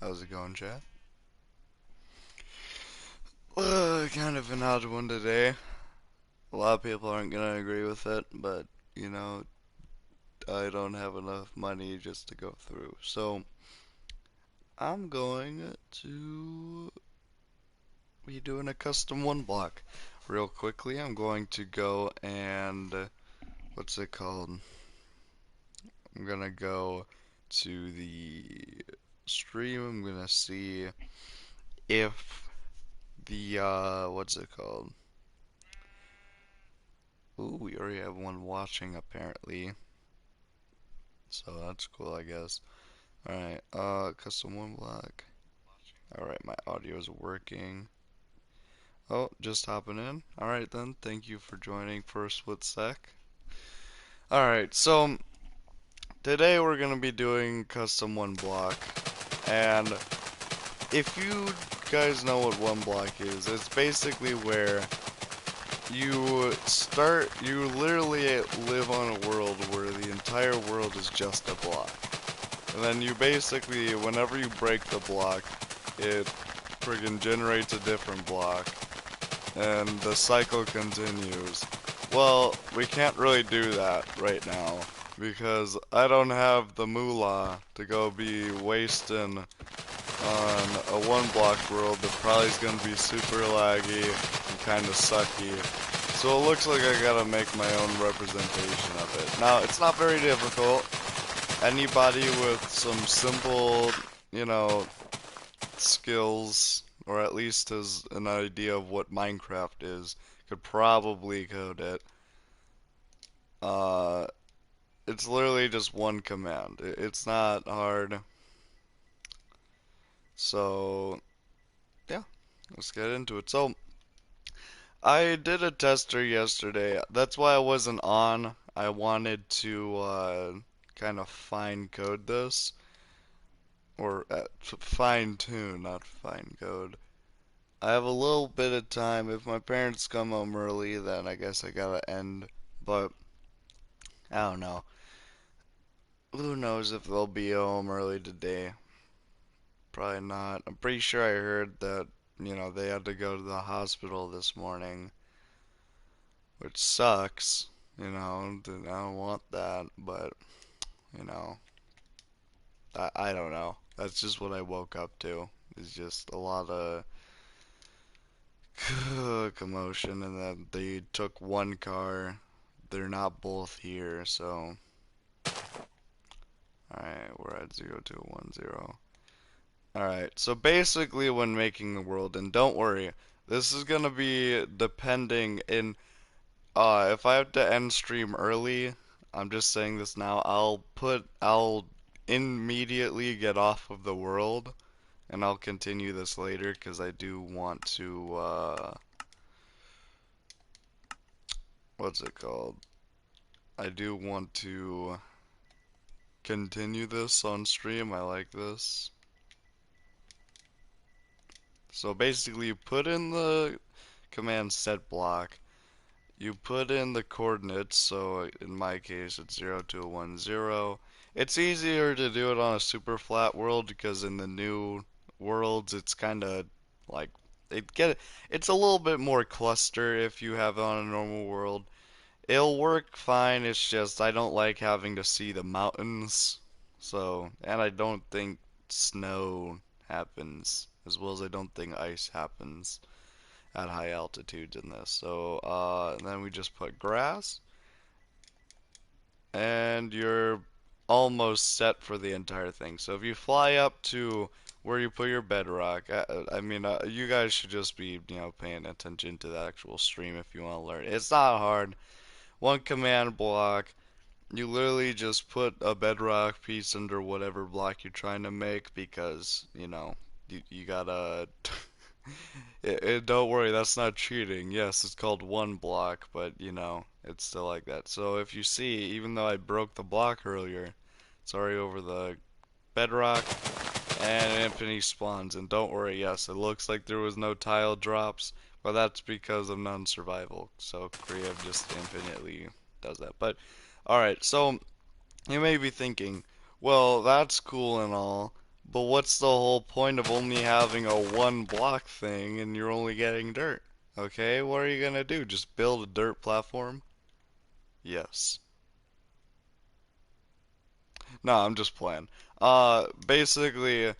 How's it going, chat? Kind of an odd one today. A lot of people aren't gonna agree with it, but you know, I don't have enough money just to go through. So I'm going to be doing a custom one block. Real quickly, I'm going to go and what's it called? I'm gonna go to the stream. I'm gonna see if the what's it called? Ooh, we already have one watching apparently. So that's cool, I guess. Alright, custom one block. Alright, my audio is working. Oh, just hopping in. Alright then, thank you for joining for a split sec. Alright, so today we're gonna be doing custom one block. And if you guys know what one block is, it's basically where you literally live on a world where the entire world is just a block. And then you basically, whenever you break the block, it friggin' generates a different block, and the cycle continues. Well, we can't really do that right now, because I don't have the moolah to go be wasting on a one block world that probably is going to be super laggy and kind of sucky. So it looks like I gotta make my own representation of it. Now, it's not very difficult. Anybody with some simple, you know, skills, or at least has an idea of what Minecraft is, could probably code it. Uh, it's literally just one command. It's not hard. So, yeah, let's get into it. So, I did a tester yesterday. That's why I wasn't on. I wanted to kind of fine code this, or fine tune, not fine code. I have a little bit of time. If my parents come home early, then I guess I gotta end. But I don't know. Who knows if they'll be home early today? Probably not. I'm pretty sure I heard that, they had to go to the hospital this morning, which sucks. I don't want that, but, you know, I don't know. That's just what I woke up to. It's just a lot of commotion, and then they took one car. They're not both here, so alright, we're at 0210. Alright, so basically when making the world, and don't worry, this is gonna be depending in if I have to end stream early, I'm just saying this now, I'll immediately get off of the world, and I'll continue this later because I do want to what's it called? I do want to continue this on stream. I like this. So basically you put in the command set block, you put in the coordinates, so in my case it's 0210. It's easier to do it on a super flat world because in the new worlds it's kind of like it's a little bit more cluster if you have it on a normal world. It'll work fine, it's just I don't like having to see the mountains. So, and I don't think snow happens, as well as I don't think ice happens at high altitudes in this. So, and then we just put grass, and you're almost set for the entire thing. So if you fly up to where you put your bedrock, you guys should just be, paying attention to the actual stream if you want to learn. It's not hard. One command block. You literally just put a bedrock piece under whatever block you're trying to make because, you gotta. Don't worry, that's not cheating. Yes, it's called one block, but, it's still like that. So if you see, even though I broke the block earlier, it's already over the bedrock and infinity spawns. And don't worry, yes, it looks like there was no tile drops, but that's because of non-survival. So Creative just infinitely does that. But alright, so you may be thinking, well, that's cool and all, But what's the whole point of only having a one block thing and you're only getting dirt? Okay, what are you gonna do? Just build a dirt platform? Yes. No, I'm just playing. Basically,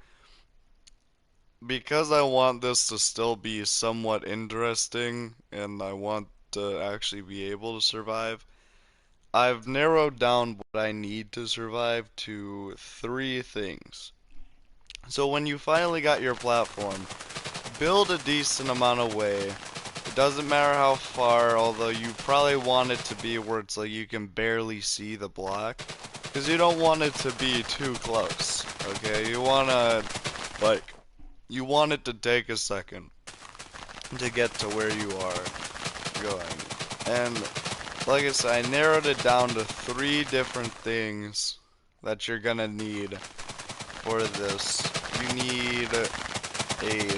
because I want this to still be somewhat interesting and I want to actually be able to survive, I've narrowed down what I need to survive to three things. So when you finally got your platform, build a decent amount of way. It doesn't matter how far, although you probably want it to be where it's like you can barely see the block. Because you don't want it to be too close, okay? Like, you want it to take a second to get to where you are going. And, like I said, I narrowed it down to three different things that you're gonna need for this. You need a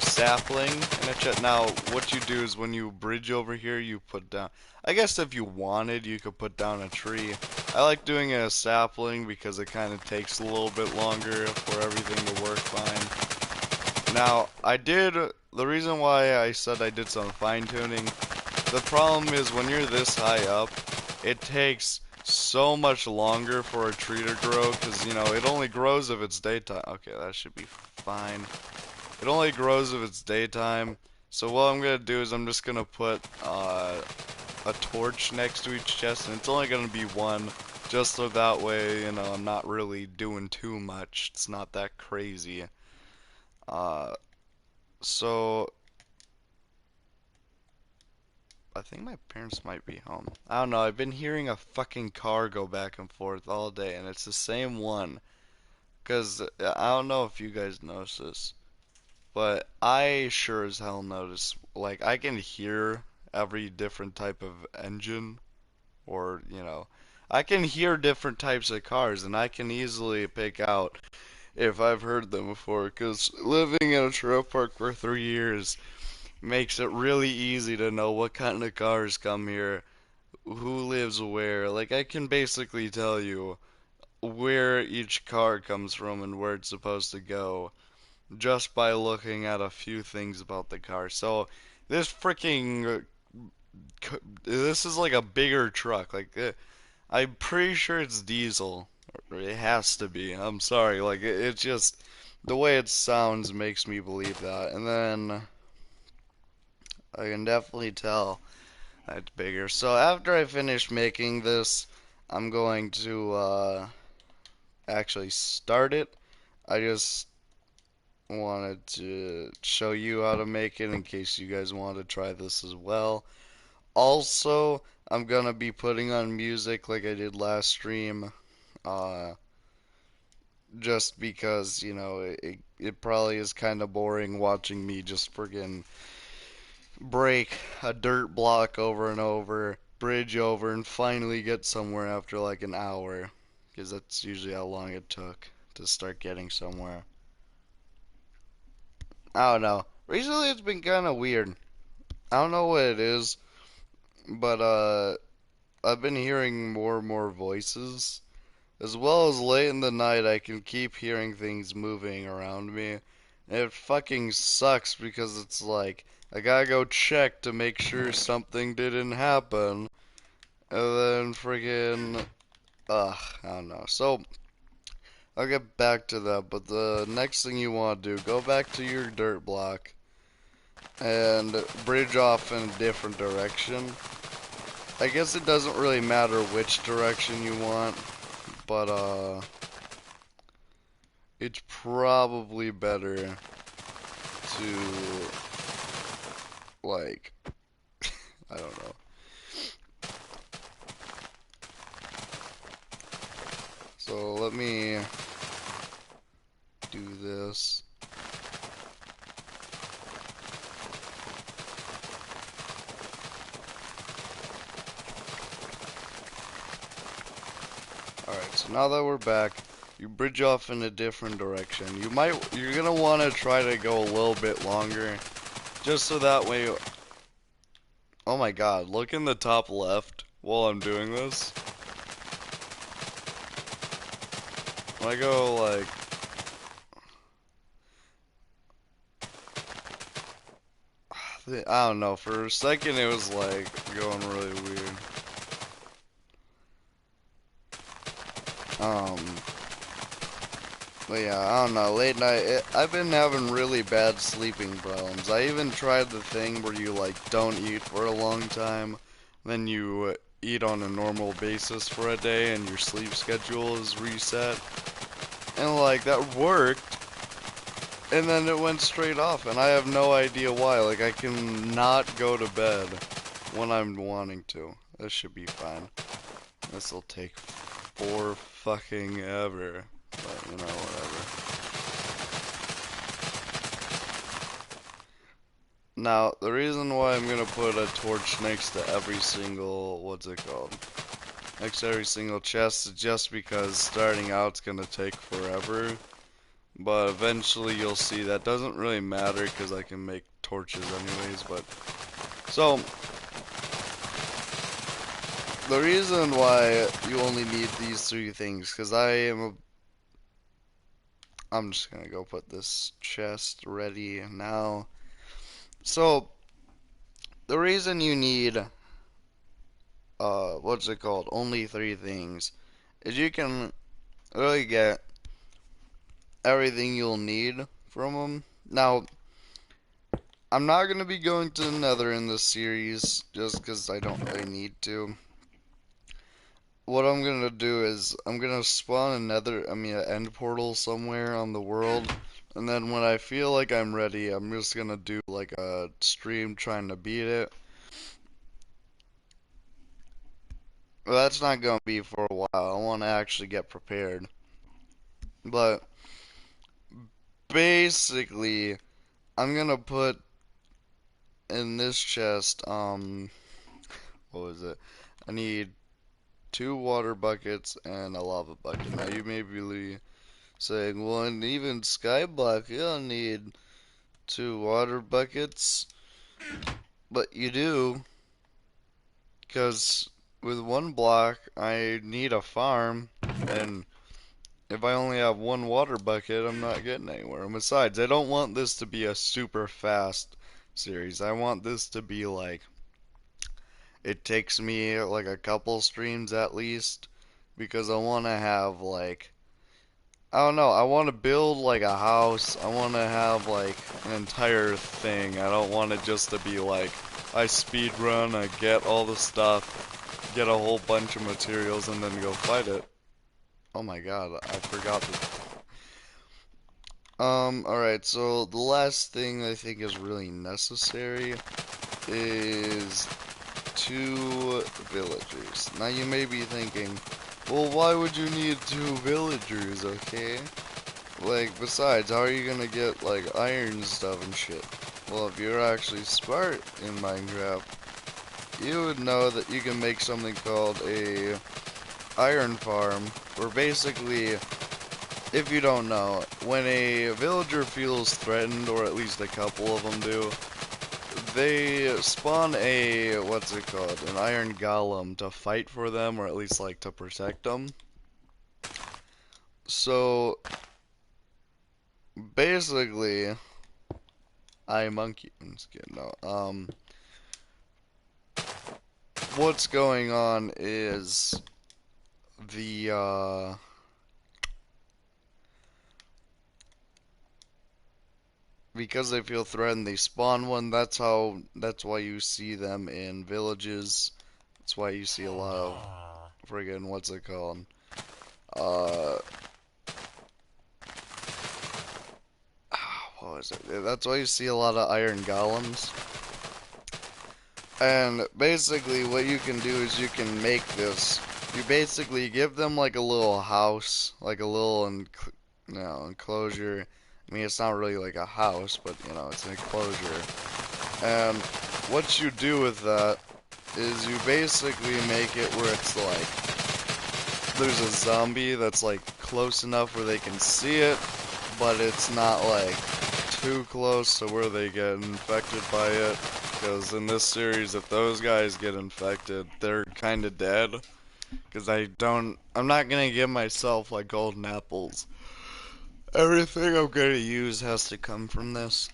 sapling and a chest. Now, what you do is when you bridge over here, you put down. I guess if you wanted, you could put down a tree. I like doing a sapling because it kind of takes a little bit longer for everything to work fine. Now, the reason why I said I did some fine tuning, the problem is when you're this high up, it takes so much longer for a tree to grow because, you know, it only grows if it's daytime. Okay, that should be fine. It only grows if it's daytime. So what I'm gonna do is I'm just gonna put a torch next to each chest, and it's only gonna be one, just so that way, you know, I'm not really doing too much. It's not that crazy. Uh, so I think my parents might be home. I don't know. I've been hearing a fucking car go back and forth all day, and it's the same one. Cause I don't know if you guys notice this. But I sure as hell notice, like, I can hear every different type of engine, or, you know, I can hear different types of cars, and I can easily pick out if I've heard them before, because living in a trailer park for 3 years makes it really easy to know what kind of cars come here, who lives where. Like, I can basically tell you where each car comes from and where it's supposed to go just by looking at a few things about the car. So this freaking this is like a bigger truck. Like I'm pretty sure it's diesel. It has to be. I'm sorry. Like it's just the way it sounds makes me believe that. And then I can definitely tell that it's bigger. So after I finish making this, I'm going to actually start it. I just wanted to show you how to make it in case you guys want to try this as well. Also, I'm gonna be putting on music like I did last stream, uh, just because, you know, it probably is kind of boring watching me just friggin' break a dirt block over and over, bridge over, and finally get somewhere after like an hour, because that's usually how long it took to start getting somewhere. I don't know. Recently, it's been kind of weird. I don't know what it is, but I've been hearing more and more voices, as well as late in the night I can keep hearing things moving around me. And it fucking sucks because it's like I gotta go check to make sure something didn't happen, and then friggin' I don't know. So I'll get back to that, but the next thing you want to do, go back to your dirt block and bridge off in a different direction. I guess it doesn't really matter which direction you want, but it's probably better to, like, I don't know. So let me do this. Alright, so now that we're back, you bridge off in a different direction. You're gonna want to try to go a little bit longer, just so that way, oh my god, look in the top left while I'm doing this. When I go like, I don't know. For a second, it was like going really weird. Um, but yeah, I don't know. Late night, I've been having really bad sleeping problems. I even tried the thing where you like don't eat for a long time, then you eat on a normal basis for a day, and your sleep schedule is reset. And like that worked, and then it went straight off, and I have no idea why. Like I can not go to bed when I'm wanting to. This should be fine. This'll take for fucking ever. But you know, whatever. Now, the reason why I'm gonna put a torch next to every single, what's it called? Next to every single chest is just because starting out it's gonna take forever. But eventually you'll see that doesn't really matter because I can make torches anyways, but so the reason why you only need these three things, because I'm just gonna go put this chest ready now. So the reason you need what's it called? Only three things is you can really get everything you'll need from them. Now, I'm not gonna be going to the Nether in this series just because I don't really need to. What I'm gonna do is I'm gonna spawn an end portal somewhere on the world, and then when I feel like I'm ready, I'm just gonna do like a stream trying to beat it. Well, that's not gonna be for a while. I want to actually get prepared. But basically, I'm gonna put in this chest, what was it? I need two water buckets and a lava bucket. Now you may be saying, well, and even Skyblock, you don't need two water buckets. But you do, because with one block, I need a farm, and if I only have one water bucket, I'm not getting anywhere. And besides, I don't want this to be a super fast series. I want this to be like, it takes me like a couple streams at least, because I want to have like, I don't know, I want to build like a house. I want to have like an entire thing. I don't want it just to be like, I speed run, I get all the stuff, get a whole bunch of materials, and then go fight it. Oh my god, I forgot alright, so the last thing I think is really necessary is two villagers. Now you may be thinking, well, why would you need two villagers, okay? Like, besides, how are you gonna get, like, iron stuff and shit? Well, if you're actually smart in Minecraft, you would know that you can make something called a iron farm, where basically, if you don't know, when a villager feels threatened, or at least a couple of them do, they spawn a, what's it called, an iron golem to fight for them, or at least like to protect them. So basically, I monkey, I'm just kidding, no, what's going on is the, because they feel threatened, they spawn one. That's why you see them in villages. That's why you see a lot of friggin', what's it called? Uh, what was it? That's why you see a lot of iron golems. And basically what you can do is you can make this. You basically give them like a little house, like a little enclosure. I mean, it's not really like a house, but you know, it's an enclosure. And what you do with that is you basically make it where it's like there's a zombie that's like close enough where they can see it, but it's not like too close to where they get infected by it. Because in this series, if those guys get infected, they're kind of dead. Because I'm not gonna give myself like golden apples. Everything I'm gonna use has to come from this.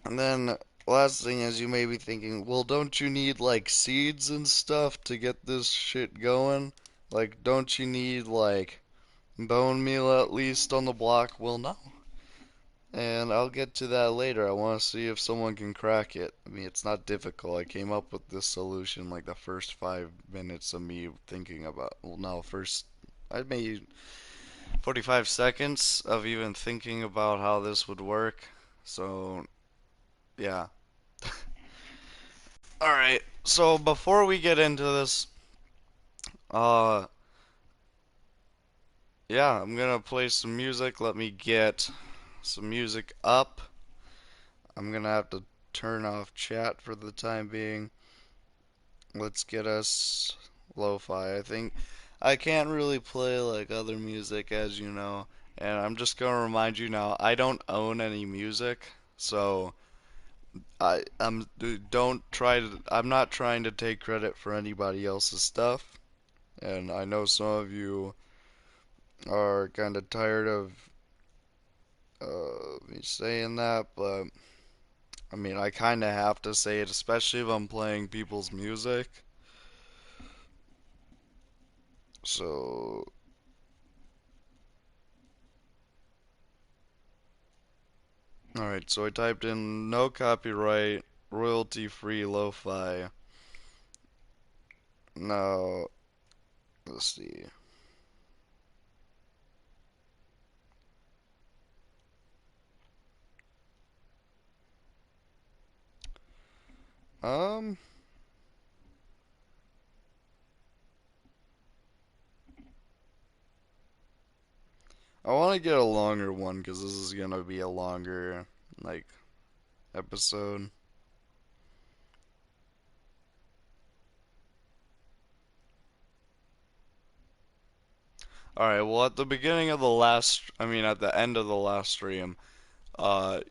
And then last thing is you may be thinking, well, don't you need like seeds and stuff to get this shit going? Like, don't you need like bone meal at least on the block? Well, no. And I'll get to that later. I want to see if someone can crack it. I mean, it's not difficult. I came up with this solution like the first 5 minutes of me thinking about. Well, no, first I made 45 seconds of even thinking about how this would work. So, yeah. Alright, so before we get into this, uh, yeah, I'm gonna play some music. Let me get some music up. I'm gonna have to turn off chat for the time being. Let's get us lo-fi. I think I can't really play like other music, as you know, and I'm just gonna remind you now, I don't own any music, so I'm don't try to I'm not trying to take credit for anybody else's stuff, and I know some of you are kind of tired of me saying that, but I mean, I kind of have to say it, especially if I'm playing people's music. So, alright, so I typed in no copyright, royalty free lo-fi. Now, let's see. Um, I want to get a longer one because this is gonna be a longer, like, episode. Alright, well, at the beginning of the last, I mean, at the end of the last stream,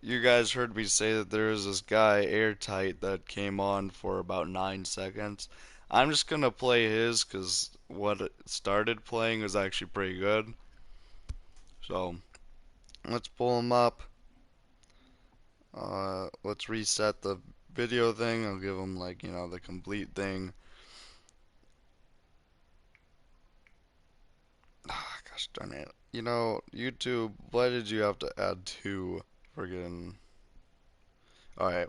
you guys heard me say that there was this guy, Airtight, that came on for about 9 seconds. I'm just gonna play his because what it started playing was actually pretty good. So, let's pull him up. Let's reset the video thing. I'll give him, like, the complete thing. Ah, gosh darn it. YouTube, why did you have to add two friggin'. Alright,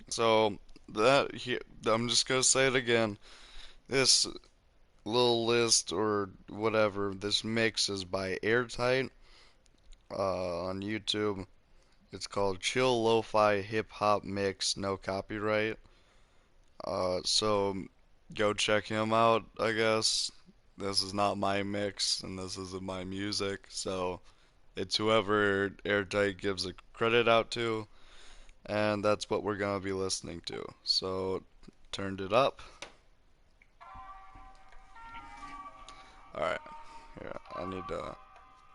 so I'm just gonna say it again. This little list or whatever, this mix is by Airtight on YouTube. It's called Chill Lo-Fi Hip Hop Mix, no copyright. So go check him out, I guess. This is not my mix and this isn't my music, so it's whoever Airtight gives a credit out to, and that's what we're gonna be listening to. So turned it up. Alright, here, I need to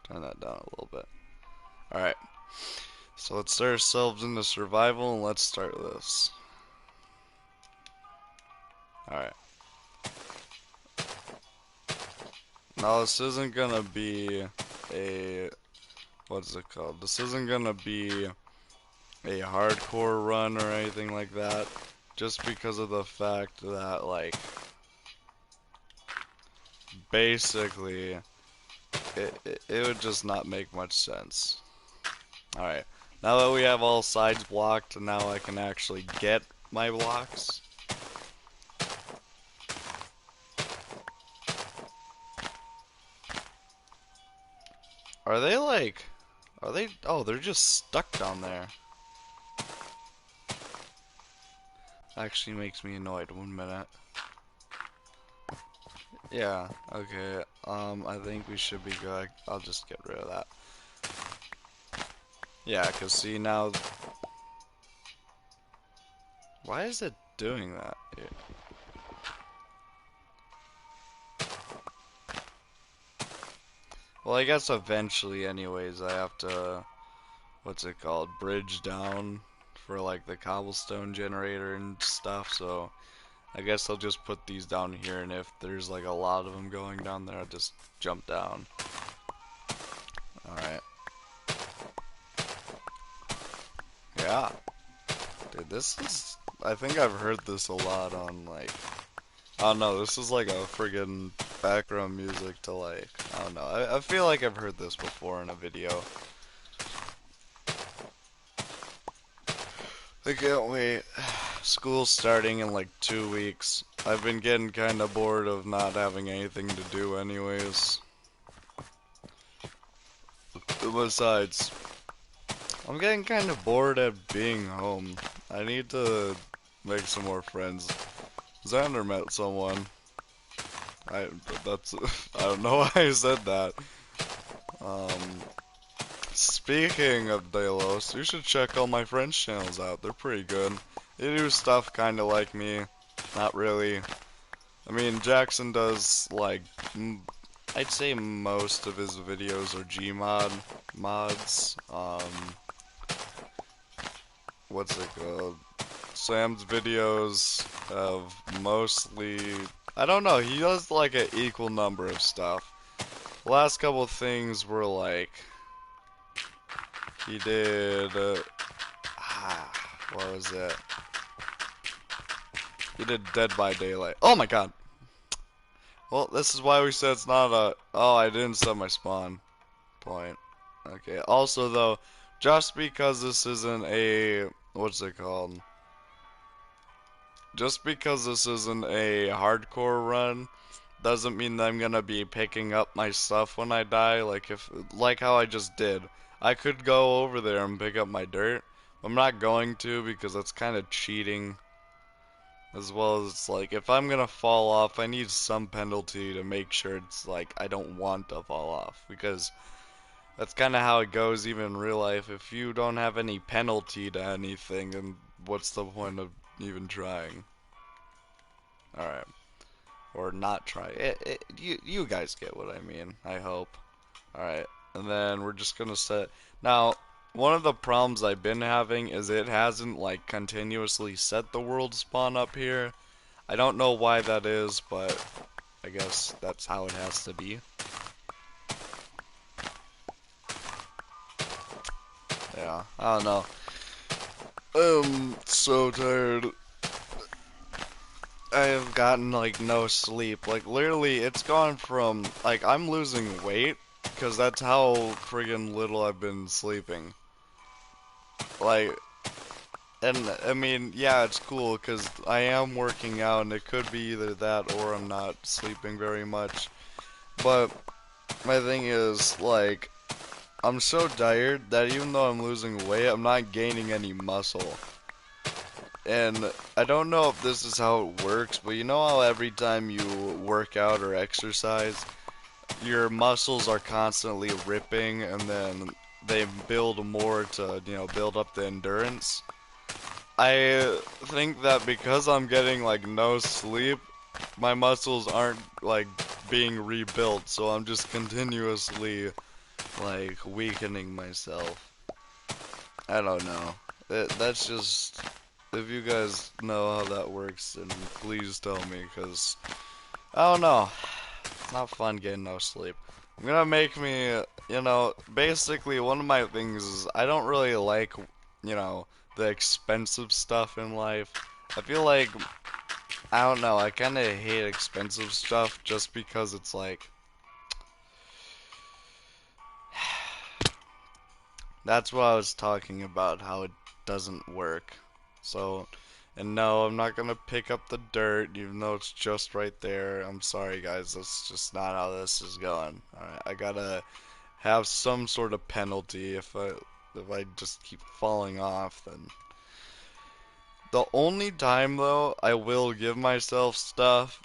turn that down a little bit. Alright, so let's start ourselves into survival and let's start this. Alright. Now this isn't gonna be a, what's it called? This isn't gonna be a hardcore run or anything like that. Just because of the fact that, like, basically, it would just not make much sense. Alright, now that we have all sides blocked, now I can actually get my blocks. Are they like, oh, they're just stuck down there. Actually makes me annoyed. 1 minute. Yeah, okay, I think we should be good. I'll just get rid of that. Yeah, cause see now, why is it doing that? Yeah. Well, I guess eventually anyways I have to, what's it called, bridge down for like the cobblestone generator and stuff, so I guess I'll just put these down here, and if there's like a lot of them going down there, I'll just jump down. Alright. Yeah. Dude, this is... I think I've heard this a lot on, like... I don't know, this is like a friggin' background music to, like... I don't know. I feel like I've heard this before in a video. I can't wait. School's starting in like 2 weeks. I've been getting kinda bored of not having anything to do anyways. Besides, I'm getting kinda bored at being home. I need to make some more friends. Xander met someone. That's, I don't know why I said that. Um, Speaking of Delos, you should check all my friends' channels out. They're pretty good. They do stuff kinda like me. Not really. I mean, Jackson does, like, I'd say most of his videos are Gmod mods. What's it called? Sam's videos have mostly, I don't know, he does like an equal number of stuff. The last couple things were like, he did, what was it? He did Dead by Daylight. Oh my god! Well, this is why we said it's not a, oh, I didn't set my spawn point. Okay, also though, just because this isn't a, what's it called? Just because this isn't a hardcore run, doesn't mean that I'm gonna be picking up my stuff when I die, like how I just did. I could go over there and pick up my dirt. I'm not going to because that's kind of cheating. As well as, like, if I'm gonna fall off, I need some penalty to make sure it's, like, I don't want to fall off. Because that's kind of how it goes even in real life. If you don't have any penalty to anything, then what's the point of even trying? Alright. Or not try. You guys get what I mean, I hope. Alright. And then we're just gonna set... Now, one of the problems I've been having is it hasn't, like, continuously set the world spawn up here. I don't know why that is, but I guess that's how it has to be. Yeah, I don't know. I'm so tired. I have gotten, like, no sleep. Like, literally, it's gone from, like, I'm losing weight, because that's how friggin' little I've been sleeping. Like, and, I mean, yeah, it's cool, because I am working out, and it could be either that or I'm not sleeping very much. But, my thing is, like, I'm so tired that even though I'm losing weight, I'm not gaining any muscle. And I don't know if this is how it works, but you know how every time you work out or exercise, your muscles are constantly ripping and then they build more to, you know, build up the endurance? I think that because I'm getting, like, no sleep, my muscles aren't, like, being rebuilt, so I'm just continuously, like, weakening myself. I don't know. That's just... If you guys know how that works, then please tell me, because I don't know. It's not fun getting no sleep. I'm gonna make me, you know, basically one of my things is I don't really like, you know, the expensive stuff in life. I feel like, I don't know, I kinda hate expensive stuff just because it's like, that's what I was talking about, how it doesn't work. So, and no, I'm not gonna pick up the dirt, even though it's just right there. I'm sorry, guys, that's just not how this is going. Alright, I gotta have some sort of penalty if I just keep falling off, then. The only time, though, I will give myself stuff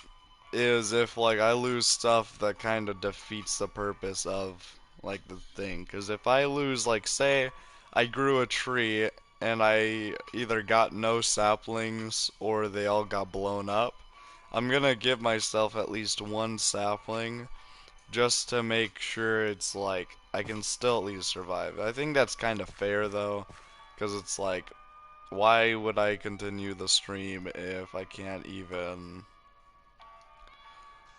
is if, like, I lose stuff that kind of defeats the purpose of, like, the thing. Because if I lose, like, say, I grew a tree and I either got no saplings or they all got blown up, I'm gonna give myself at least one sapling just to make sure it's, like, I can still at least survive. I think that's kind of fair, though, because it's like, why would I continue the stream if I can't even,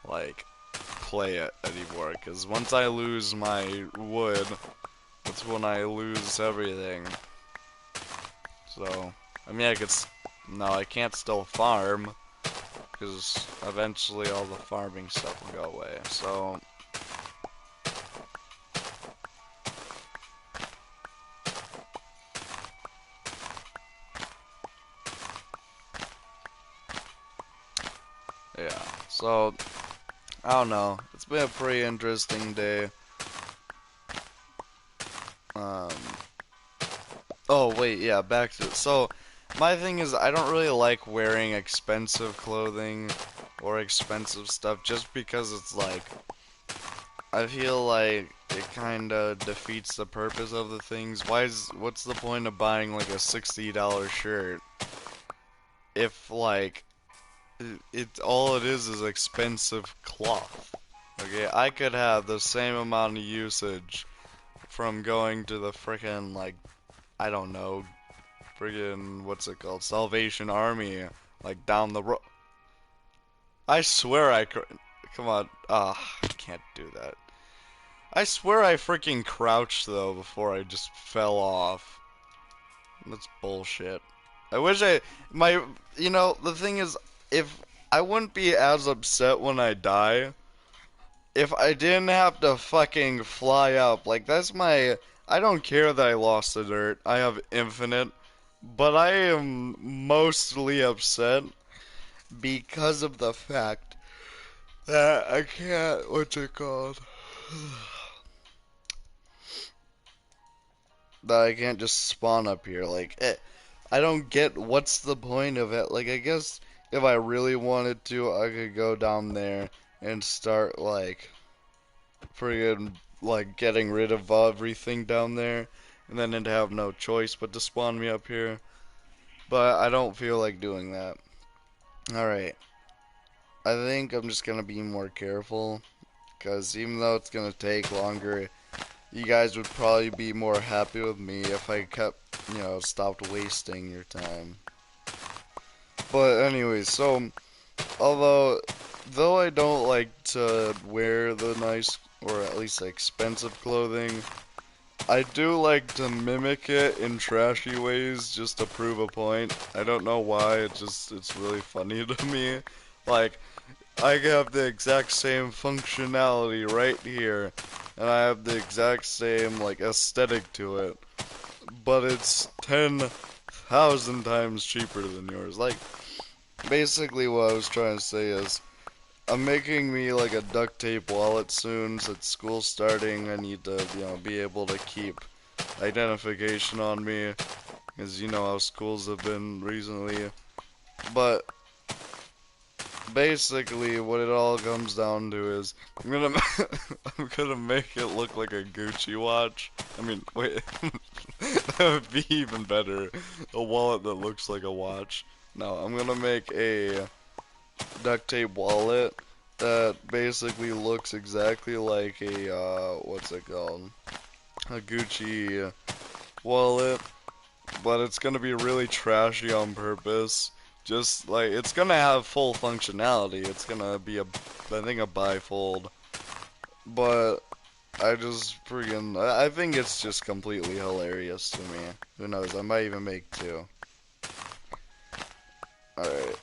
like, play it anymore? Because once I lose my wood, that's when I lose everything. So, I mean, no, I can't still farm, because eventually all the farming stuff will go away. So, yeah. So, I don't know. It's been a pretty interesting day. Um, oh, wait, yeah, back to, so, my thing is, I don't really like wearing expensive clothing or expensive stuff just because it's like, I feel like it kind of defeats the purpose of the things. What's the point of buying like a $60 shirt if like all it is expensive cloth? Okay, I could have the same amount of usage from going to the frickin' like I don't know, friggin' what's it called, Salvation Army, like down the road. I swear I could. Come on, I can't do that. I swear I freaking crouched though before I just fell off. That's bullshit. I wish the thing is, if I wouldn't be as upset when I die if I didn't have to fucking fly up. Like, I don't care that I lost the dirt. I have infinite. But I am mostly upset because of the fact that I can't, what's it called? That I can't just spawn up here. Like, I don't get what's the point of it. Like, I guess if I really wanted to, I could go down there and start, like, friggin', like, getting rid of everything down there. And then it'd have no choice but to spawn me up here. But I don't feel like doing that. Alright. I think I'm just gonna be more careful. Because even though it's gonna take longer, you guys would probably be more happy with me if I kept, stopped wasting your time. But anyways, so, though I don't like to wear the nice, or at least expensive clothing, I do like to mimic it in trashy ways just to prove a point. I don't know why, it's really funny to me. Like, I have the exact same functionality right here, and I have the exact same, like, aesthetic to it, but it's 10,000 times cheaper than yours. Like, basically what I was trying to say is, I'm making me, like, a duct tape wallet soon, since school's starting. I need to, be able to keep identification on me, because you know how schools have been recently. But basically, what it all comes down to is I'm gonna I'm gonna make it look like a Gucci watch. I mean, wait, that would be even better. A wallet that looks like a watch. No, I'm gonna make a duct tape wallet that basically looks exactly like a what's it called? A Gucci wallet, but it's gonna be really trashy on purpose. Just like it's gonna have full functionality. It's gonna be I think a bifold, but I just freaking, I think it's just completely hilarious to me. Who knows? I might even make two. Alright.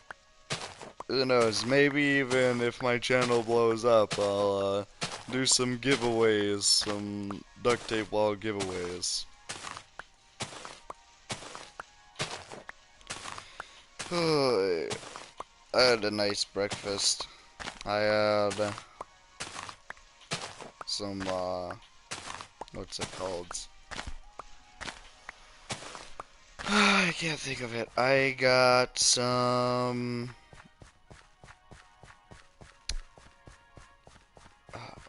Who knows? Maybe even if my channel blows up, I'll do some giveaways, some duct tape wall giveaways. I had a nice breakfast. I had some, what's it called? I can't think of it. I got some,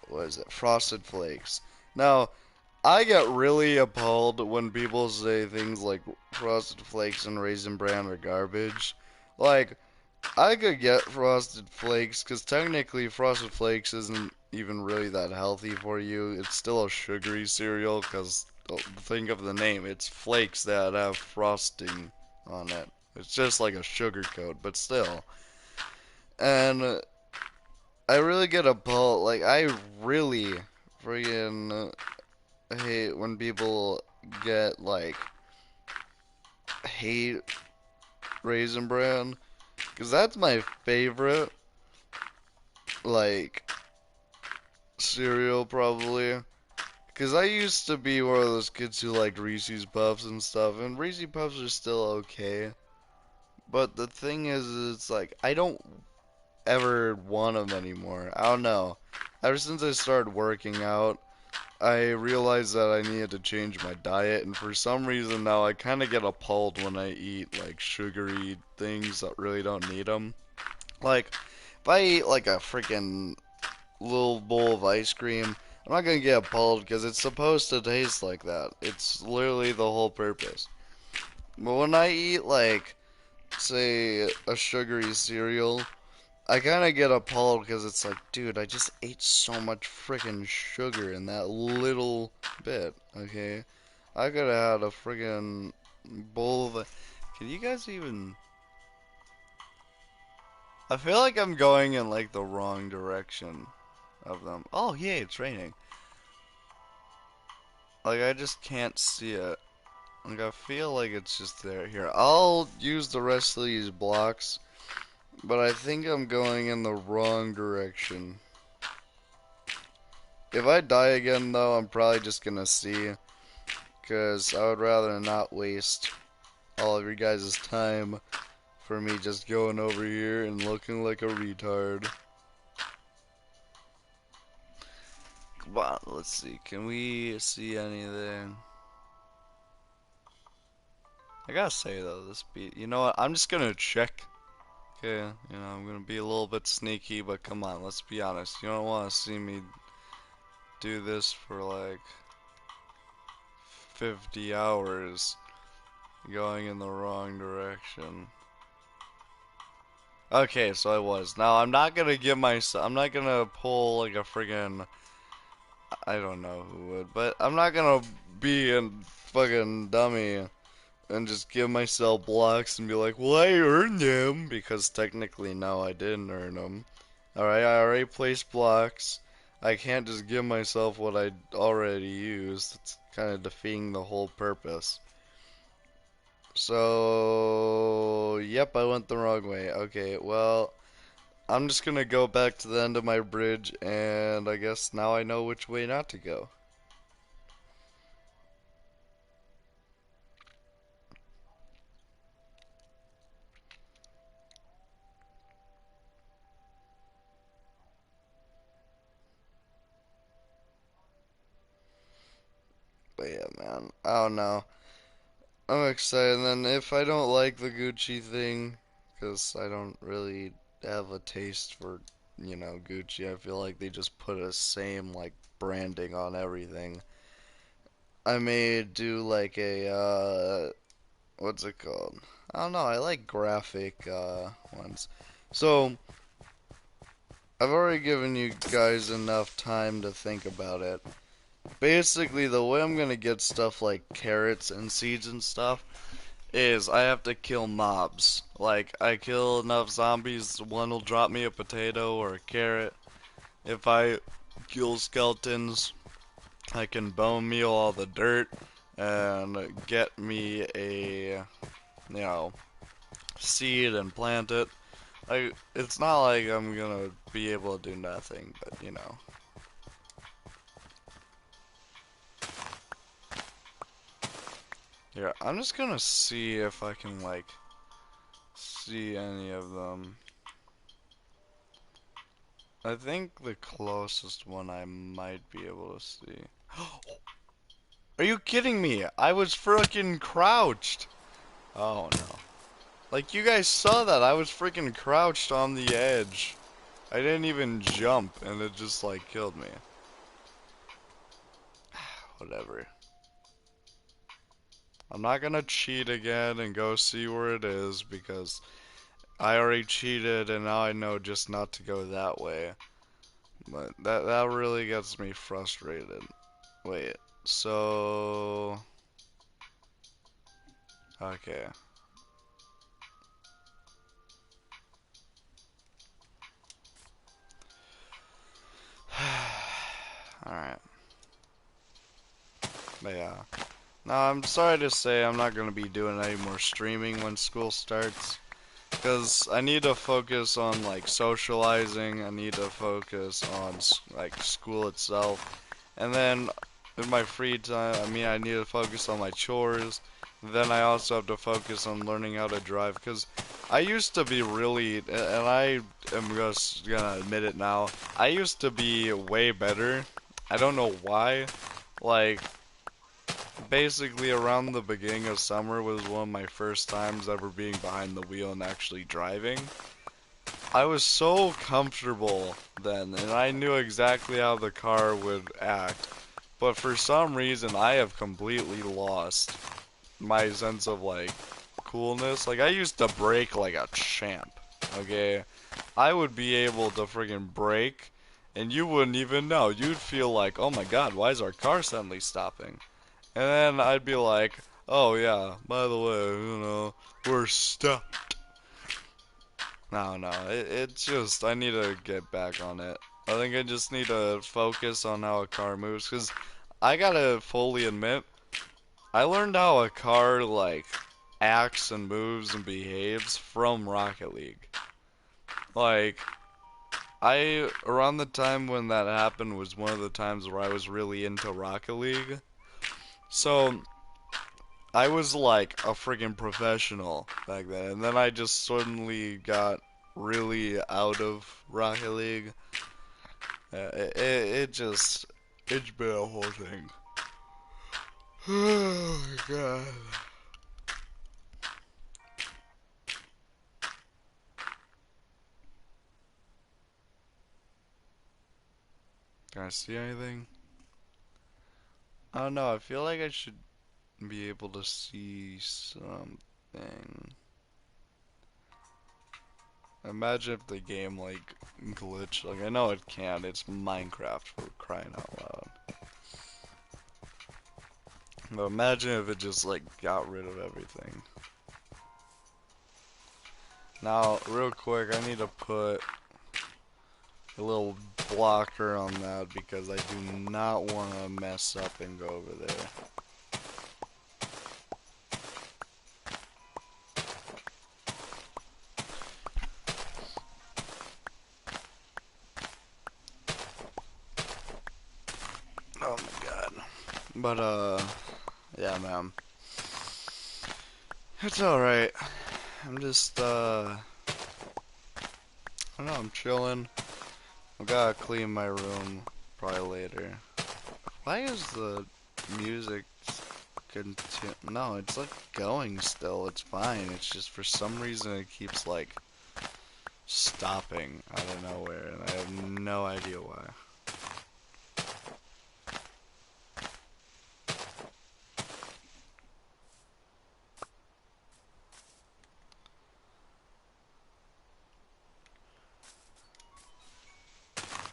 what is it? Frosted Flakes. Now, I get really appalled when people say things like Frosted Flakes and Raisin Bran are garbage. Like, I could get Frosted Flakes, because technically Frosted Flakes isn't even really that healthy for you. It's still a sugary cereal, because think of the name. It's flakes that have frosting on it. It's just like a sugar coat, but still. And I really get appalled. Like, I really friggin' hate when people get, like, hate Raisin Bran, because that's my favorite, like, cereal probably. Because I used to be one of those kids who liked Reese's Puffs and stuff, and Reese's Puffs are still okay. But the thing is, it's like, I don't ever want them anymore. I don't know. Ever since I started working out, I realized that I needed to change my diet, and for some reason now I kind of get appalled when I eat like sugary things that really don't need them. Like, if I eat like a freaking little bowl of ice cream, I'm not gonna get appalled because it's supposed to taste like that. It's literally the whole purpose. But when I eat like, say, a sugary cereal, I kind of get appalled because it's like, dude, I just ate so much freaking sugar in that little bit, okay? I could have had a freaking bowl of. Can you guys even. I feel like I'm going in like the wrong direction of them. Oh, yay, it's raining. Like, I just can't see it. Like, I feel like it's just there. Here, I'll use the rest of these blocks, but I think I'm going in the wrong direction. If I die again, though, I'm probably just gonna see, because I would rather not waste all of your guys' time for me just going over here and looking like a retard. Come on, let's see. Can we see anything? I gotta say, though, this beat... You know what? I'm just gonna check. Okay, you know, I'm gonna be a little bit sneaky, but come on, let's be honest. You don't want to see me do this for like 50 hours going in the wrong direction. Okay, so I was. Now, I'm not gonna give myself. I'm not gonna pull like a friggin'. I don't know who would, but I'm not gonna be a fucking dummy and just give myself blocks and be like, well, I earned them. Because technically, no, I didn't earn them. Alright, I already placed blocks. I can't just give myself what I already used. It's kind of defeating the whole purpose. So, yep, I went the wrong way. Okay, well, I'm just gonna go back to the end of my bridge, and I guess now I know which way not to go. But yeah, man, I don't know. I'm excited, and then if I don't like the Gucci thing, because I don't really have a taste for, Gucci, I feel like they just put a same, like, branding on everything. I may do, like, what's it called? I don't know, I like graphic, ones. So, I've already given you guys enough time to think about it. Basically, the way I'm gonna get stuff like carrots and seeds and stuff is I have to kill mobs. Like, I kill enough zombies, one will drop me a potato or a carrot. If I kill skeletons, I can bone meal all the dirt and get me a, seed and plant it. It's not like I'm gonna be able to do nothing, but. Here, I'm just gonna see if I can, like, see any of them. I think the closest one I might be able to see. Are you kidding me? I was freaking crouched. Oh no. Like, you guys saw that. I was freaking crouched on the edge. I didn't even jump, and it just, like, killed me. Whatever. I'm not gonna cheat again and go see where it is, because I already cheated, and now I know just not to go that way. But that really gets me frustrated. Wait, so... Okay. Alright. But yeah. Now, I'm sorry to say I'm not going to be doing any more streaming when school starts. Because I need to focus on, like, socializing. I need to focus on, like, school itself. And then, in my free time, I mean, I need to focus on my chores. Then I also have to focus on learning how to drive. Because I used to be really, and I am just gonna admit it now, I used to be way better. I don't know why. Like, basically around the beginning of summer was one of my first times ever being behind the wheel and actually driving. I was so comfortable then, and I knew exactly how the car would act. But for some reason, I have completely lost my sense of, like, coolness. Like, I used to brake like a champ, okay? I would be able to friggin' brake, and you wouldn't even know. You'd feel like, oh my god, why is our car suddenly stopping? And then I'd be like, oh yeah, by the way, we're stuck. No, it's just, I need to get back on it. I think I just need to focus on how a car moves, because I gotta fully admit, I learned how a car, like, acts and moves and behaves from Rocket League. Like, around the time when that happened was one of the times where I was really into Rocket League. So, I was like a friggin' professional back then, and then I just suddenly got really out of Rocket League. It just, it's been a whole thing. Oh my god. Can I see anything? I don't know, I feel like I should be able to see something. Imagine if the game, like, glitched. Like, I know it can, it's Minecraft for crying out loud. But imagine if it just, like, got rid of everything. Now, real quick, I need to put a little blocker on that because I do not want to mess up and go over there. Oh my god. But, yeah, man. It's alright. I'm just, I don't know, I'm chilling. I gotta clean my room probably later. Why is the music no, it's like going still. It's fine. It's just for some reason it keeps like stopping out of nowhere, and I have no idea why.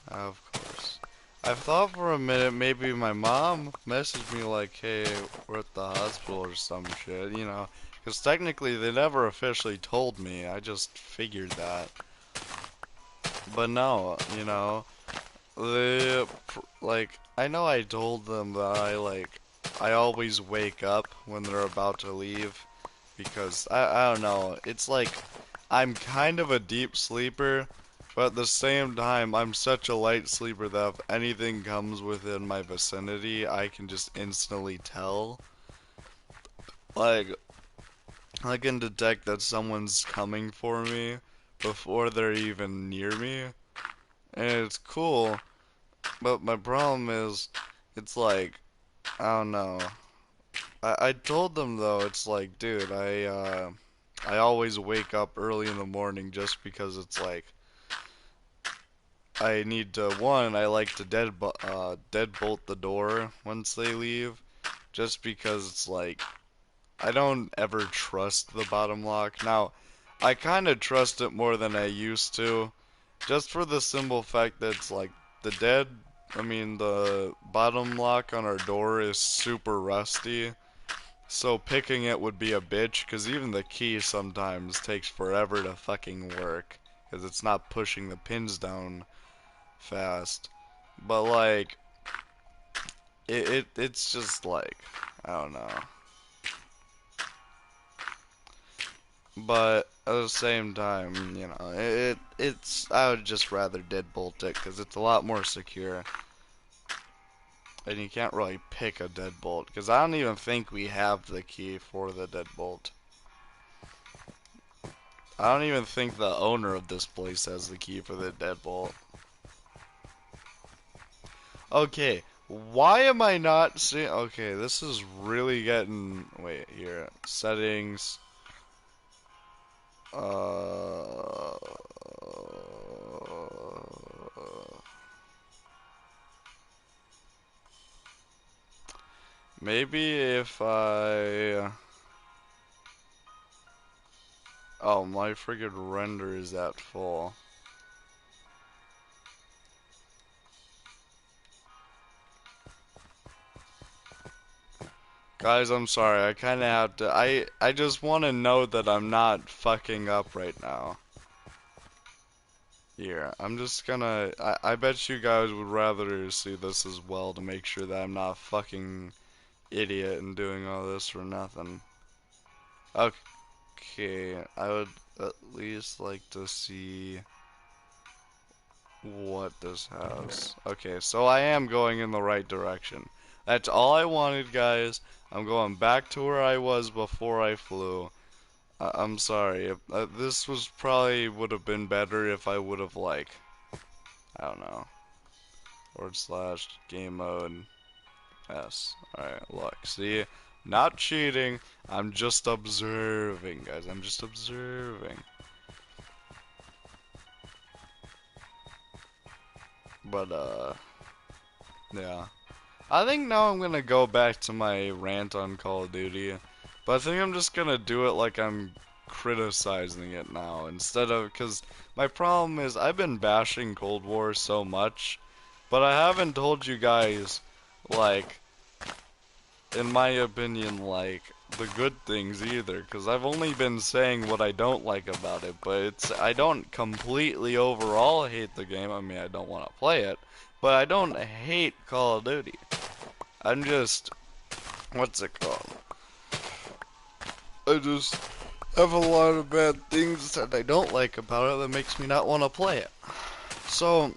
Of course. I've thought for a minute maybe my mom messaged me like, hey, we're at the hospital or some shit, you know. Because technically they never officially told me. I just figured that. But no, you know. Like, I know I told them that I always wake up when they're about to leave. Because, I don't know, it's like, I'm kind of a deep sleeper, but at the same time, I'm such a light sleeper that if anything comes within my vicinity, I can just instantly tell. Like, I can detect that someone's coming for me before they're even near me. And it's cool, but my problem is, it's like, I don't know. I told them though, it's like, dude, I always wake up early in the morning just because it's like, I need to, one, I like to deadbolt the door once they leave, just because it's like, I don't ever trust the bottom lock. Now, I kind of trust it more than I used to, just for the simple fact that it's like, the bottom lock on our door is super rusty, so picking it would be a bitch, because even the key sometimes takes forever to fucking work, because it's not pushing the pins down fast. But like, it's just like, I don't know. But at the same time, you know, it's I would just rather deadbolt it because it's a lot more secure, and you can't really pick a deadbolt because I don't even think we have the key for the deadbolt. I don't even think the owner of this place has the key for the deadbolt. Okay, why am I not seeing? Okay, this is really getting. Wait here, settings. Uh, Maybe if I... Oh, my friggin' render is at full. Guys, I'm sorry. I kinda have to... I just want to know that I'm not fucking up right now. Here, I'm just gonna... I bet you guys would rather see this as well to make sure that I'm not a fucking idiot and doing all this for nothing. Okay, I would at least like to see what this has. Okay, so I am going in the right direction. That's all I wanted, guys. I'm going back to where I was before I flew. I'm sorry. This was probably would have been better if I would have, like, I don't know, / game mode S. Alright, look. See? Not cheating. I'm just observing, guys. I'm just observing. But, yeah. I think now I'm gonna go back to my rant on Call of Duty, but I think I'm just gonna do it like I'm criticizing it now instead of, because my problem is I've been bashing Cold War so much, but I haven't told you guys, like, in my opinion, like, the good things either, because I've only been saying what I don't like about it, but I don't completely overall hate the game. I mean, I don't want to play it, but I don't hate Call of Duty. I'm just, what's it called? I just have a lot of bad things that I don't like about it that makes me not want to play it. So,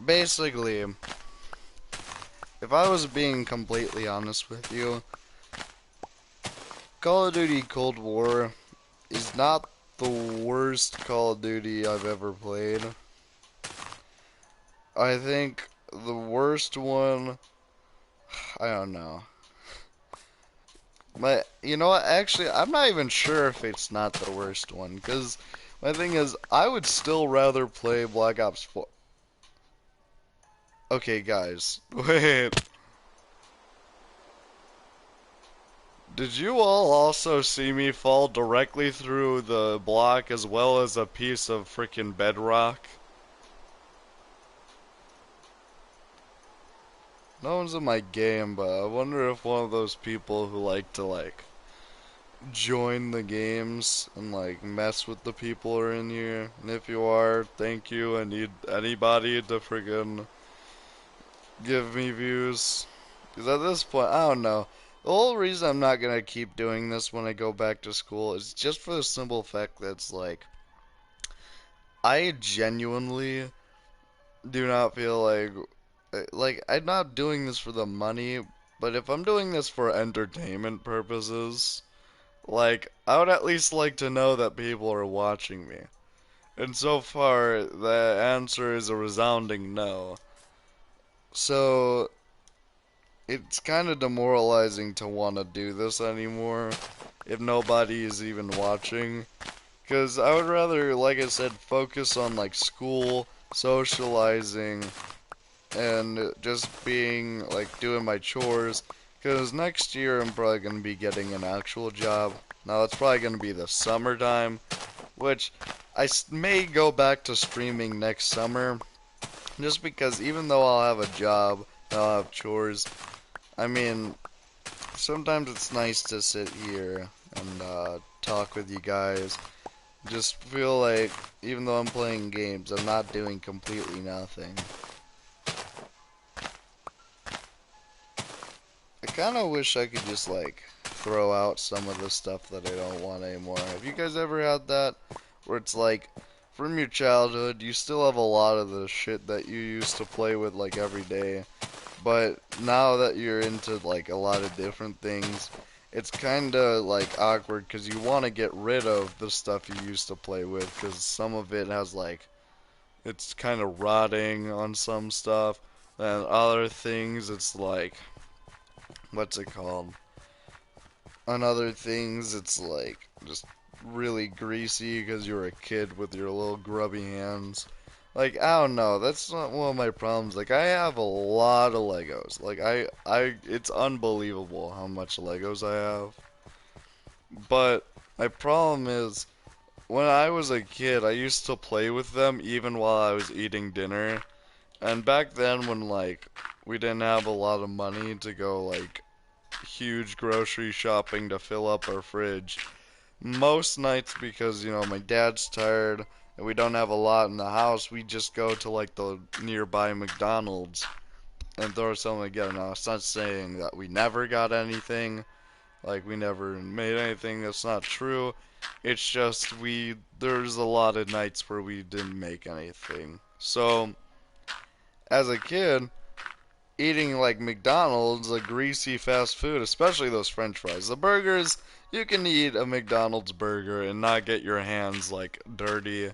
basically, if I was being completely honest with you, Call of Duty Cold War is not the worst Call of Duty I've ever played. I think the worst one, I don't know. But, you know what, actually, I'm not even sure if it's not the worst one, because my thing is, I would still rather play Black Ops 4. Okay, guys, wait. Did you all also see me fall directly through the block as well as a piece of freaking bedrock? No one's in my game, but I wonder if one of those people who like to, like, join the games and, like, mess with the people who are in here. And if you are, thank you. I need anybody to friggin' give me views. Because at this point, I don't know. The whole reason I'm not gonna keep doing this when I go back to school is just for the simple fact that it's like, I genuinely do not feel like, I'm not doing this for the money, but if I'm doing this for entertainment purposes, like, I would at least like to know that people are watching me. And so far, the answer is a resounding no. So, it's kind of demoralizing to want to do this anymore if nobody is even watching. Because I would rather, like I said, focus on, like, school, socializing, and just being, like, doing my chores. Because next year I'm probably going to be getting an actual job. Now, it's probably going to be the summertime, which I may go back to streaming next summer. Just because even though I'll have a job, I'll have chores, I mean, sometimes it's nice to sit here and talk with you guys. Just feel like, even though I'm playing games, I'm not doing completely nothing. kind of wish I could just like throw out some of the stuff that I don't want anymore. Have you guys ever had that? Where it's like, from your childhood, you still have a lot of the shit that you used to play with like every day. But now that you're into like a lot of different things, it's kind of like awkward because you want to get rid of the stuff you used to play with because some of it has like, it's kind of rotting on some stuff. And other things, it's like, what's it called? On other things, it's like just really greasy because you were a kid with your little grubby hands. Like, I don't know, that's not one of my problems. Like, I have a lot of Legos. Like, it's unbelievable how much Legos I have. But my problem is, when I was a kid, I used to play with them even while I was eating dinner. And back then, when, like, we didn't have a lot of money to go, like, huge grocery shopping to fill up our fridge, most nights, because my dad's tired and we don't have a lot in the house, we just go to like the nearby McDonald's and throw something together. Now it's not saying that we never got anything, like we never made anything. That's not true. It's just there's a lot of nights where we didn't make anything. So as a kid, eating like McDonald's, a greasy fast food, especially those French fries. The burgers, you can eat a McDonald's burger and not get your hands like dirty.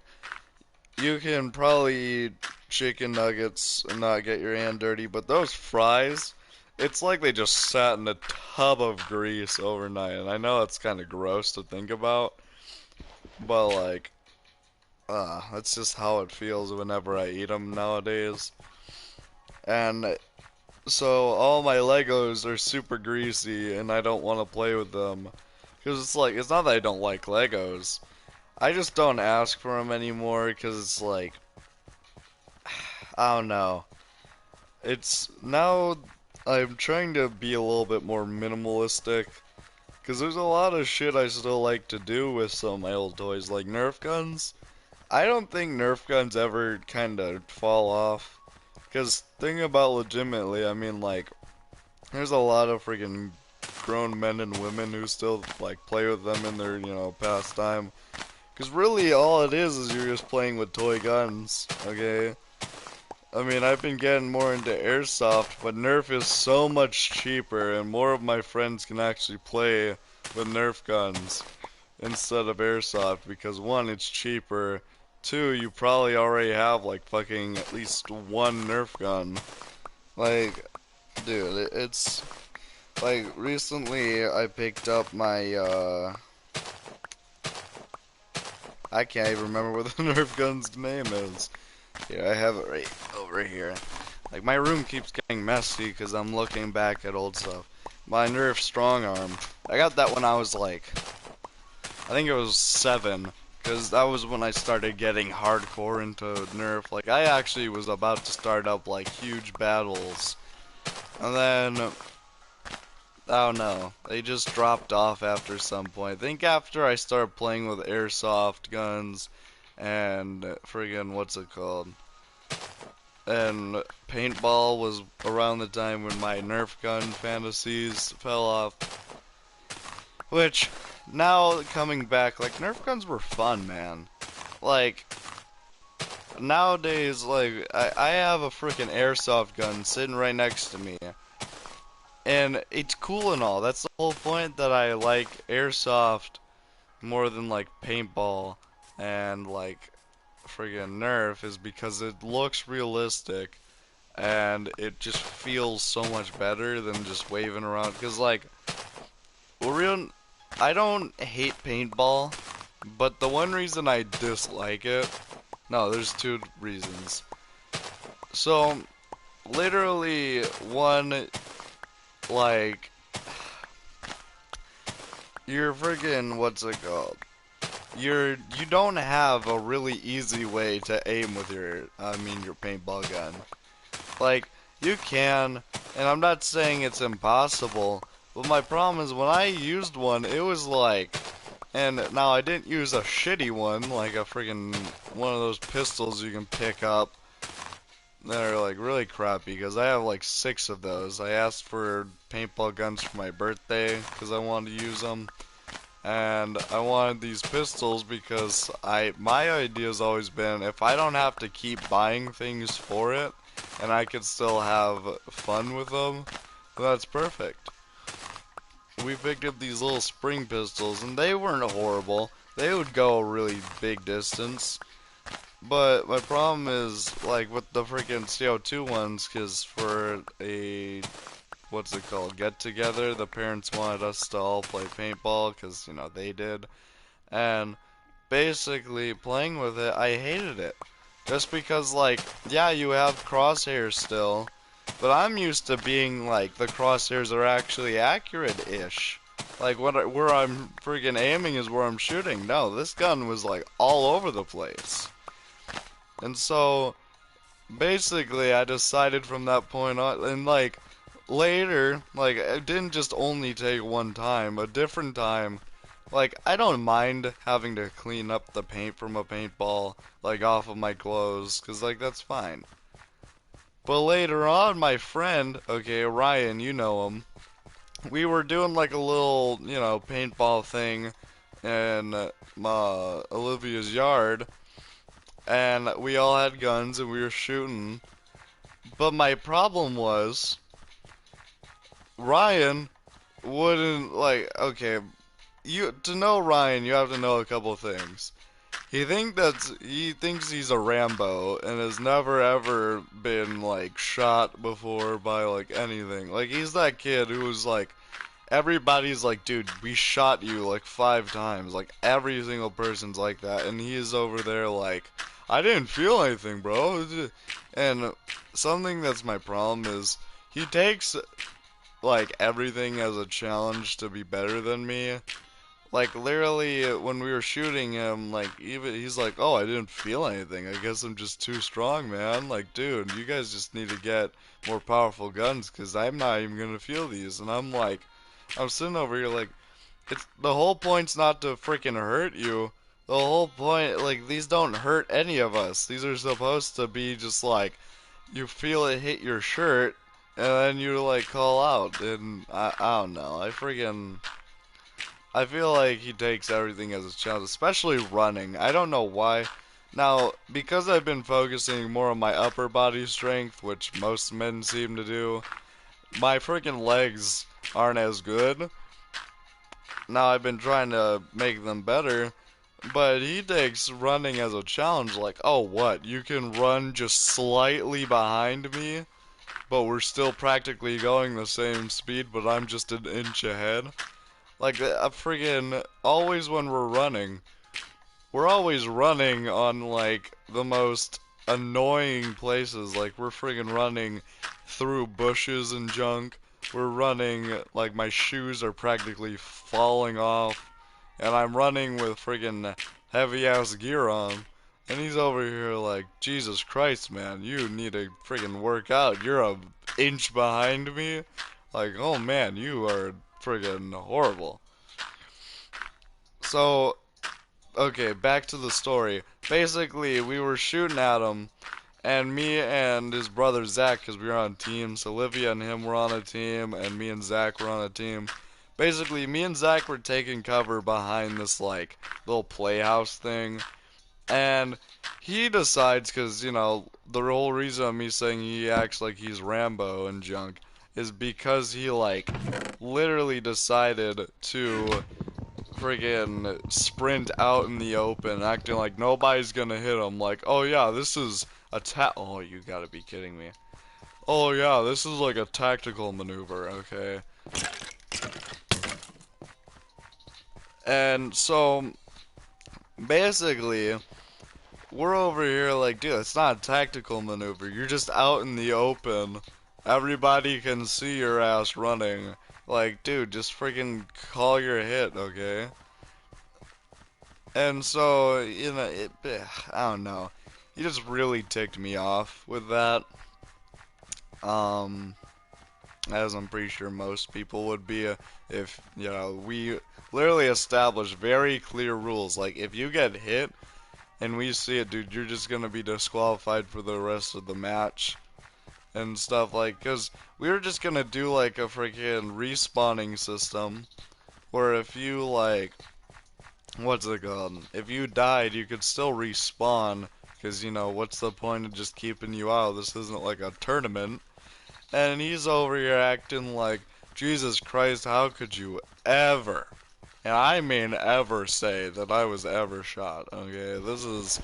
You can probably eat chicken nuggets and not get your hand dirty, but those fries, it's like they just sat in a tub of grease overnight. And I know it's kind of gross to think about, but like, that's just how it feels whenever I eat them nowadays. And so all my Legos are super greasy and I don't want to play with them. Because it's like, it's not that I don't like Legos. I just don't ask for them anymore because it's like, I don't know. It's now I'm trying to be a little bit more minimalistic. Because there's a lot of shit I still like to do with some of my old toys, like Nerf guns. I don't think Nerf guns ever kind of fall off. Because thinking about legitimately, I mean, like, there's a lot of freaking grown men and women who still like play with them in their, pastime. Cause really all it is you're just playing with toy guns, okay? I mean, I've been getting more into airsoft, but Nerf is so much cheaper and more of my friends can actually play with Nerf guns instead of airsoft because one, it's cheaper. Two, you probably already have like fucking at least one Nerf gun. Like, dude, it's like recently I picked up my I can't even remember what the Nerf gun's name is. Yeah, I have it right over here. Like my room keeps getting messy because I'm looking back at old stuff. My Nerf Strong Arm. I got that when I was like, I think it was 7. Because that was when I started getting hardcore into Nerf. Like I actually was about to start up like huge battles. And then I don't know. They just dropped off after some point. I think after I started playing with airsoft guns and friggin' what's it called? And paintball was around the time when my Nerf gun fantasies fell off. Which, now coming back, like Nerf guns were fun, man. Like, nowadays, like, I have a freaking airsoft gun sitting right next to me. And it's cool and all. That's the whole point that I like airsoft more than like paintball and like friggin' Nerf is because it looks realistic and it just feels so much better than just waving around. Cause like, real, I don't hate paintball, but the one reason I dislike it, no, there's 2 reasons. So, literally, one, like, you're friggin', what's it called? You don't have a really easy way to aim with your paintball gun. Like, you can, and I'm not saying it's impossible, but my problem is when I used one, it was like, and now I didn't use a shitty one, like a friggin' one of those pistols you can pick up, they're like really crappy because I have like six of those. I asked for paintball guns for my birthday because I wanted to use them, and I wanted these pistols because my idea has always been if I don't have to keep buying things for it, and I can still have fun with them, that's perfect. We picked up these little spring pistols, and they weren't horrible. They would go a really big distance. But my problem is, like, with the freaking CO2 ones, because for a, what's it called, get-together, the parents wanted us to all play paintball, because, you know, they did. And basically, playing with it, I hated it. Just because, like, yeah, you have crosshairs still, but I'm used to being, like, the crosshairs are actually accurate-ish. Like, where I'm freaking aiming is where I'm shooting. No, this gun was, like, all over the place. And so, basically, I decided from that point on, and like later, like it didn't just only take one time, a different time. Like I don't mind having to clean up the paint from a paintball, like off of my clothes, 'cause like that's fine. But later on, my friend, okay, Ryan, you know him, we were doing like a little, you know, paintball thing in Olivia's yard, and we all had guns and we were shooting. But my problem was Ryan wouldn't like okay, you to know Ryan, you have to know a couple things. He thinks he's a Rambo and has never ever been like shot before by like anything. Like he's that kid who's like everybody's like, dude, we shot you like 5 times. Like every single person's like that, and he's over there like, I didn't feel anything, bro. And something that's my problem is he takes like everything as a challenge to be better than me. Like literally when we were shooting him, like even he's like, "Oh, I didn't feel anything. I guess I'm just too strong, man." Like, dude, you guys just need to get more powerful guns because I'm not even gonna feel these. And I'm like, I'm sitting over here like, it's the whole point's not to freaking hurt you. The whole point, like, these don't hurt any of us. These are supposed to be just like, you feel it hit your shirt, and then you like call out. And I don't know. I feel like he takes everything as a challenge, especially running. I don't know why. Now, because I've been focusing more on my upper body strength, which most men seem to do, my freaking legs aren't as good. Now I've been trying to make them better, but he takes running as a challenge. Like, oh, what? You can run just slightly behind me, but we're still practically going the same speed, but I'm just an inch ahead. Like, a friggin' always when we're always running on, like, the most annoying places. Like, we're friggin' running through bushes and junk. We're running, like, my shoes are practically falling off. And I'm running with friggin' heavy ass gear on. And he's over here like, Jesus Christ, man, you need to friggin' work out. You're a inch behind me. Like, oh man, you are friggin' horrible. So, okay, back to the story. Basically, we were shooting at him, and me and his brother Zach, because we were on teams, Olivia and him were on a team, and me and Zach were on a team. Basically, me and Zach were taking cover behind this, like, little playhouse thing, and he decides, because, you know, the whole reason of me saying he acts like he's Rambo and junk is because he, like, literally decided to friggin' sprint out in the open, acting like nobody's gonna hit him. Like, oh yeah, this is a oh, you gotta be kidding me. Oh yeah, this is like a tactical maneuver, okay? And so, basically, we're over here like, dude, it's not a tactical maneuver. You're just out in the open. Everybody can see your ass running. Like, dude, just freaking call your hit, okay? And so, you know, I don't know. He just really ticked me off with that. Um, as I'm pretty sure most people would be if, we literally established very clear rules. Like, if you get hit and we see it, dude, you're just gonna be disqualified for the rest of the match and stuff, like, cause we were just gonna do like a freaking respawning system where if you like, what's it called? If you died, you could still respawn, cause you know, what's the point of just keeping you out? This isn't like a tournament. And he's over here acting like, Jesus Christ, how could you ever, and I mean ever, say that I was ever shot? Okay, this is,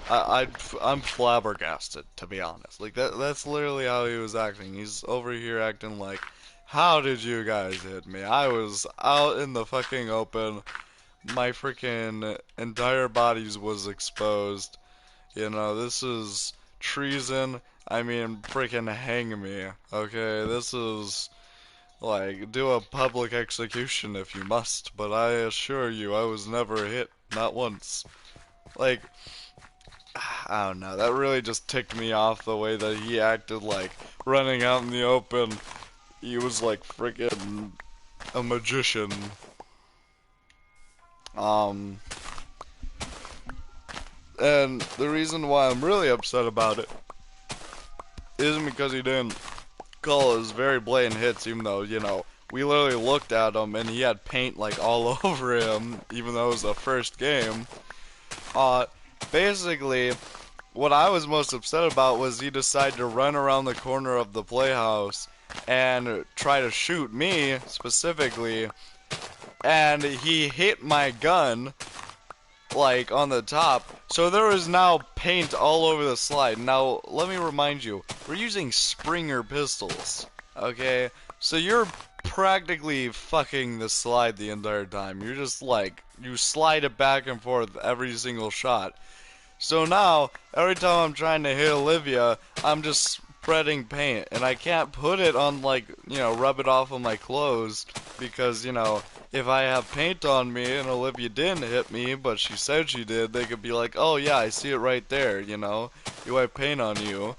I'm flabbergasted, to be honest. Like, that's literally how he was acting. He's over here acting like, how did you guys hit me? I was out in the fucking open. My freaking entire bodies was exposed. You know, this is treason. I mean, freaking hang me. Okay, this is like, do a public execution if you must, but I assure you I was never hit, not once. Like, I don't know, that really just ticked me off the way that he acted, like, running out in the open. He was like freaking a magician. Um, and the reason why I'm really upset about it isn't because he didn't call his very blatant hits, even though, you know, we literally looked at him and he had paint like all over him, even though it was the first game. Uh, Basically, what I was most upset about was he decided to run around the corner of the playhouse and try to shoot me specifically, and he hit my gun like on the top, so there was now paint all over the slide. Now let me remind you, we're using Springer pistols, okay? So you're practically fucking the slide the entire time. You're just like, you slide it back and forth every single shot. So now, every time I'm trying to hit Olivia, I'm just spreading paint, and I can't put it on, like, you know, rub it off on my clothes, because, you know, if I have paint on me and Olivia didn't hit me, but she said she did, they could be like, oh yeah, I see it right there, you know, you have paint on you.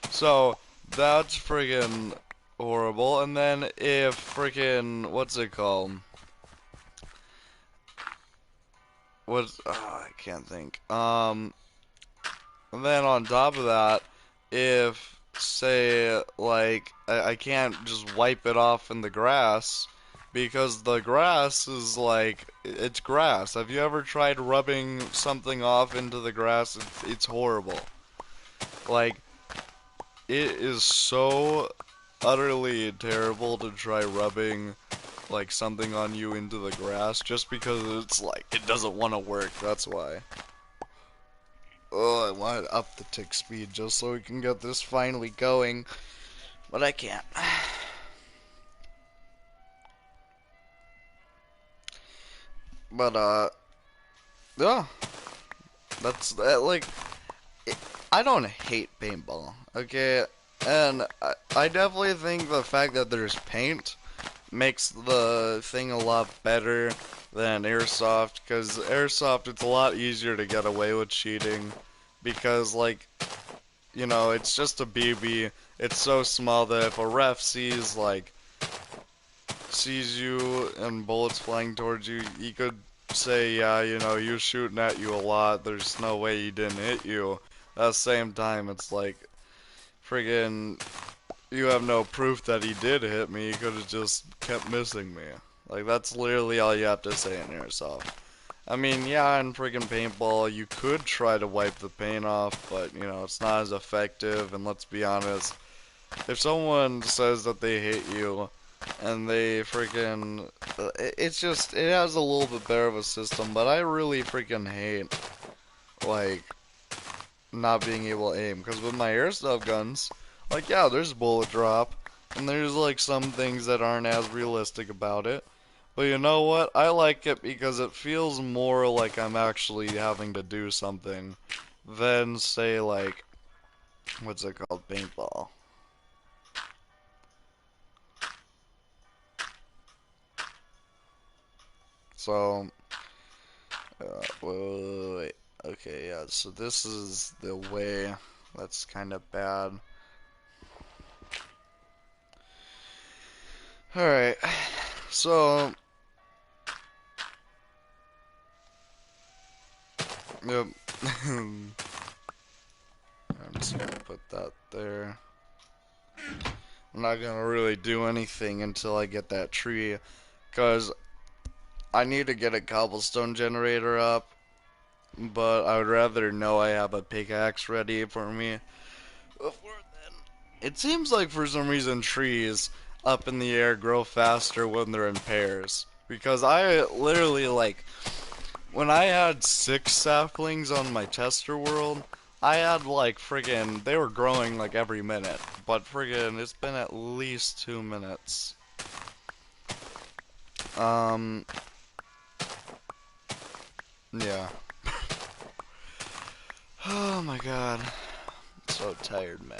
So, that's friggin' horrible. And then if friggin', what's it called? I can't think. And then on top of that, if, say, like, I can't just wipe it off in the grass, because the grass is like, it's grass. Have you ever tried rubbing something off into the grass? It's horrible. Like, it is so utterly terrible to try rubbing, like, something on you into the grass, just because it's like, it doesn't want to work, that's why. Oh, I want to up the tick speed just so we can get this finally going, but I can't. But, yeah, that's that. Like, I don't hate paintball, okay? And I definitely think the fact that there's paint makes the thing a lot better than airsoft, because airsoft, it's a lot easier to get away with cheating, because, like, you know, it's just a BB. It's so small that if a ref sees you and bullets flying towards you, he could say, yeah, you know, he was shooting at you a lot. There's no way he didn't hit you. At the same time, it's like, friggin', you have no proof that he did hit me. He could have just kept missing me. Like, that's literally all you have to say in airsoft. I mean, yeah, in friggin' paintball, you could try to wipe the paint off, but, you know, it's not as effective, and let's be honest, if someone says that they hate you, and they freaking, it's just, it has a little bit better of a system, but I really freaking hate, like, not being able to aim, because with my airsoft guns, like, yeah, there's bullet drop, and there's, like, some things that aren't as realistic about it, but you know what, I like it because it feels more like I'm actually having to do something than, say, like, what's it called, paintball. So, wait. Okay, yeah, so this is the way. That's kind of bad. Alright, so, yep, I'm just gonna put that there. I'm not gonna really do anything until I get that tree, because I need to get a cobblestone generator up, but I would rather know I have a pickaxe ready for me before then. It seems like for some reason trees up in the air grow faster when they're in pairs. Because I literally, like, when I had 6 saplings on my tester world, I had like friggin' they were growing like every minute. But friggin' it's been at least 2 minutes. Um, yeah. Oh my god. So tired, man.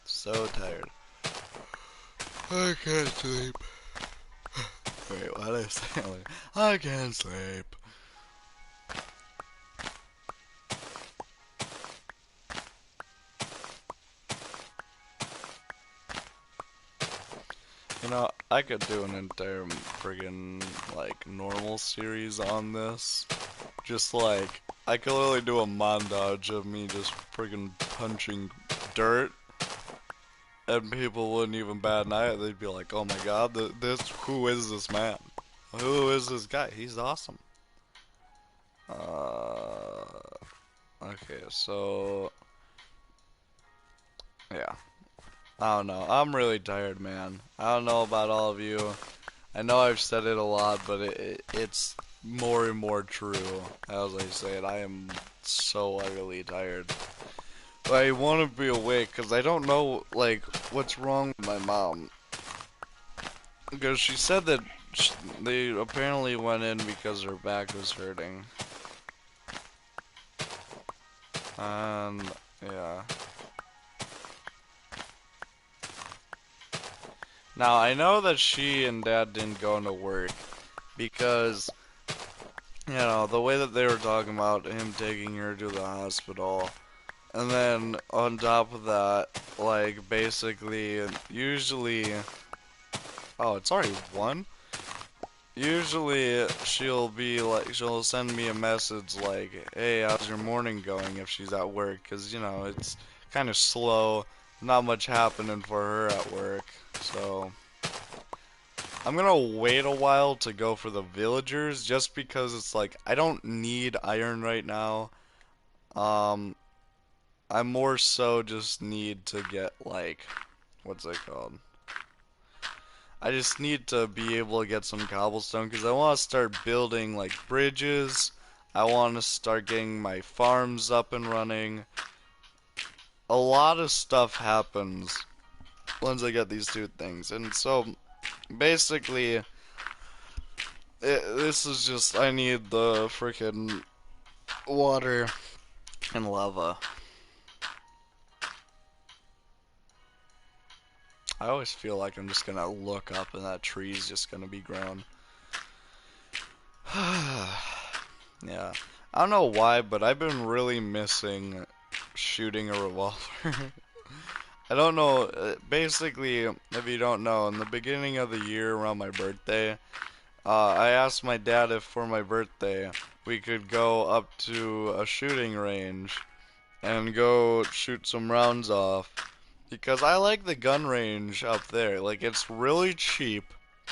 So tired. I can't sleep. Wait, what did I say? I can't sleep. You know, I could do an entire friggin' like normal series on this. Just like I could literally do a montage of me just friggin' punching dirt, and people wouldn't even bat an eye. They'd be like, "Oh my God, who is this man? Who is this guy? He's awesome." Okay, so yeah, I don't know. I'm really tired, man. I don't know about all of you. I know I've said it a lot, but it's more and more true. As I say it, I am so utterly tired. I want to be awake because I don't know, like, what's wrong with my mom. Because she said that they apparently went in because her back was hurting. And, yeah. Now, I know that she and Dad didn't go into work because, you know, the way that they were talking about him taking her to the hospital. And then, on top of that, like, basically, usually... Oh, it's already 1? Usually she'll be like, she'll send me a message like, hey, how's your morning going if she's at work? Because, you know, it's kind of slow, not much happening for her at work. So, I'm gonna wait a while to go for the villagers just because it's like, I don't need iron right now. Um, I more so just need to get like, what's it called? I just need to be able to get some cobblestone because I want to start building like bridges. I want to start getting my farms up and running. A lot of stuff happens once I get these 2 things. And so basically, this is just, I need the freaking water and lava. I always feel like I'm just gonna look up and that tree's just gonna be grown. Yeah. I don't know why, but I've been really missing shooting a revolver. I don't know. Basically, if you don't know, in the beginning of the year around my birthday, I asked my dad if for my birthday we could go up to a shooting range and go shoot some rounds off. Because I like the gun range up there. Like, it's really cheap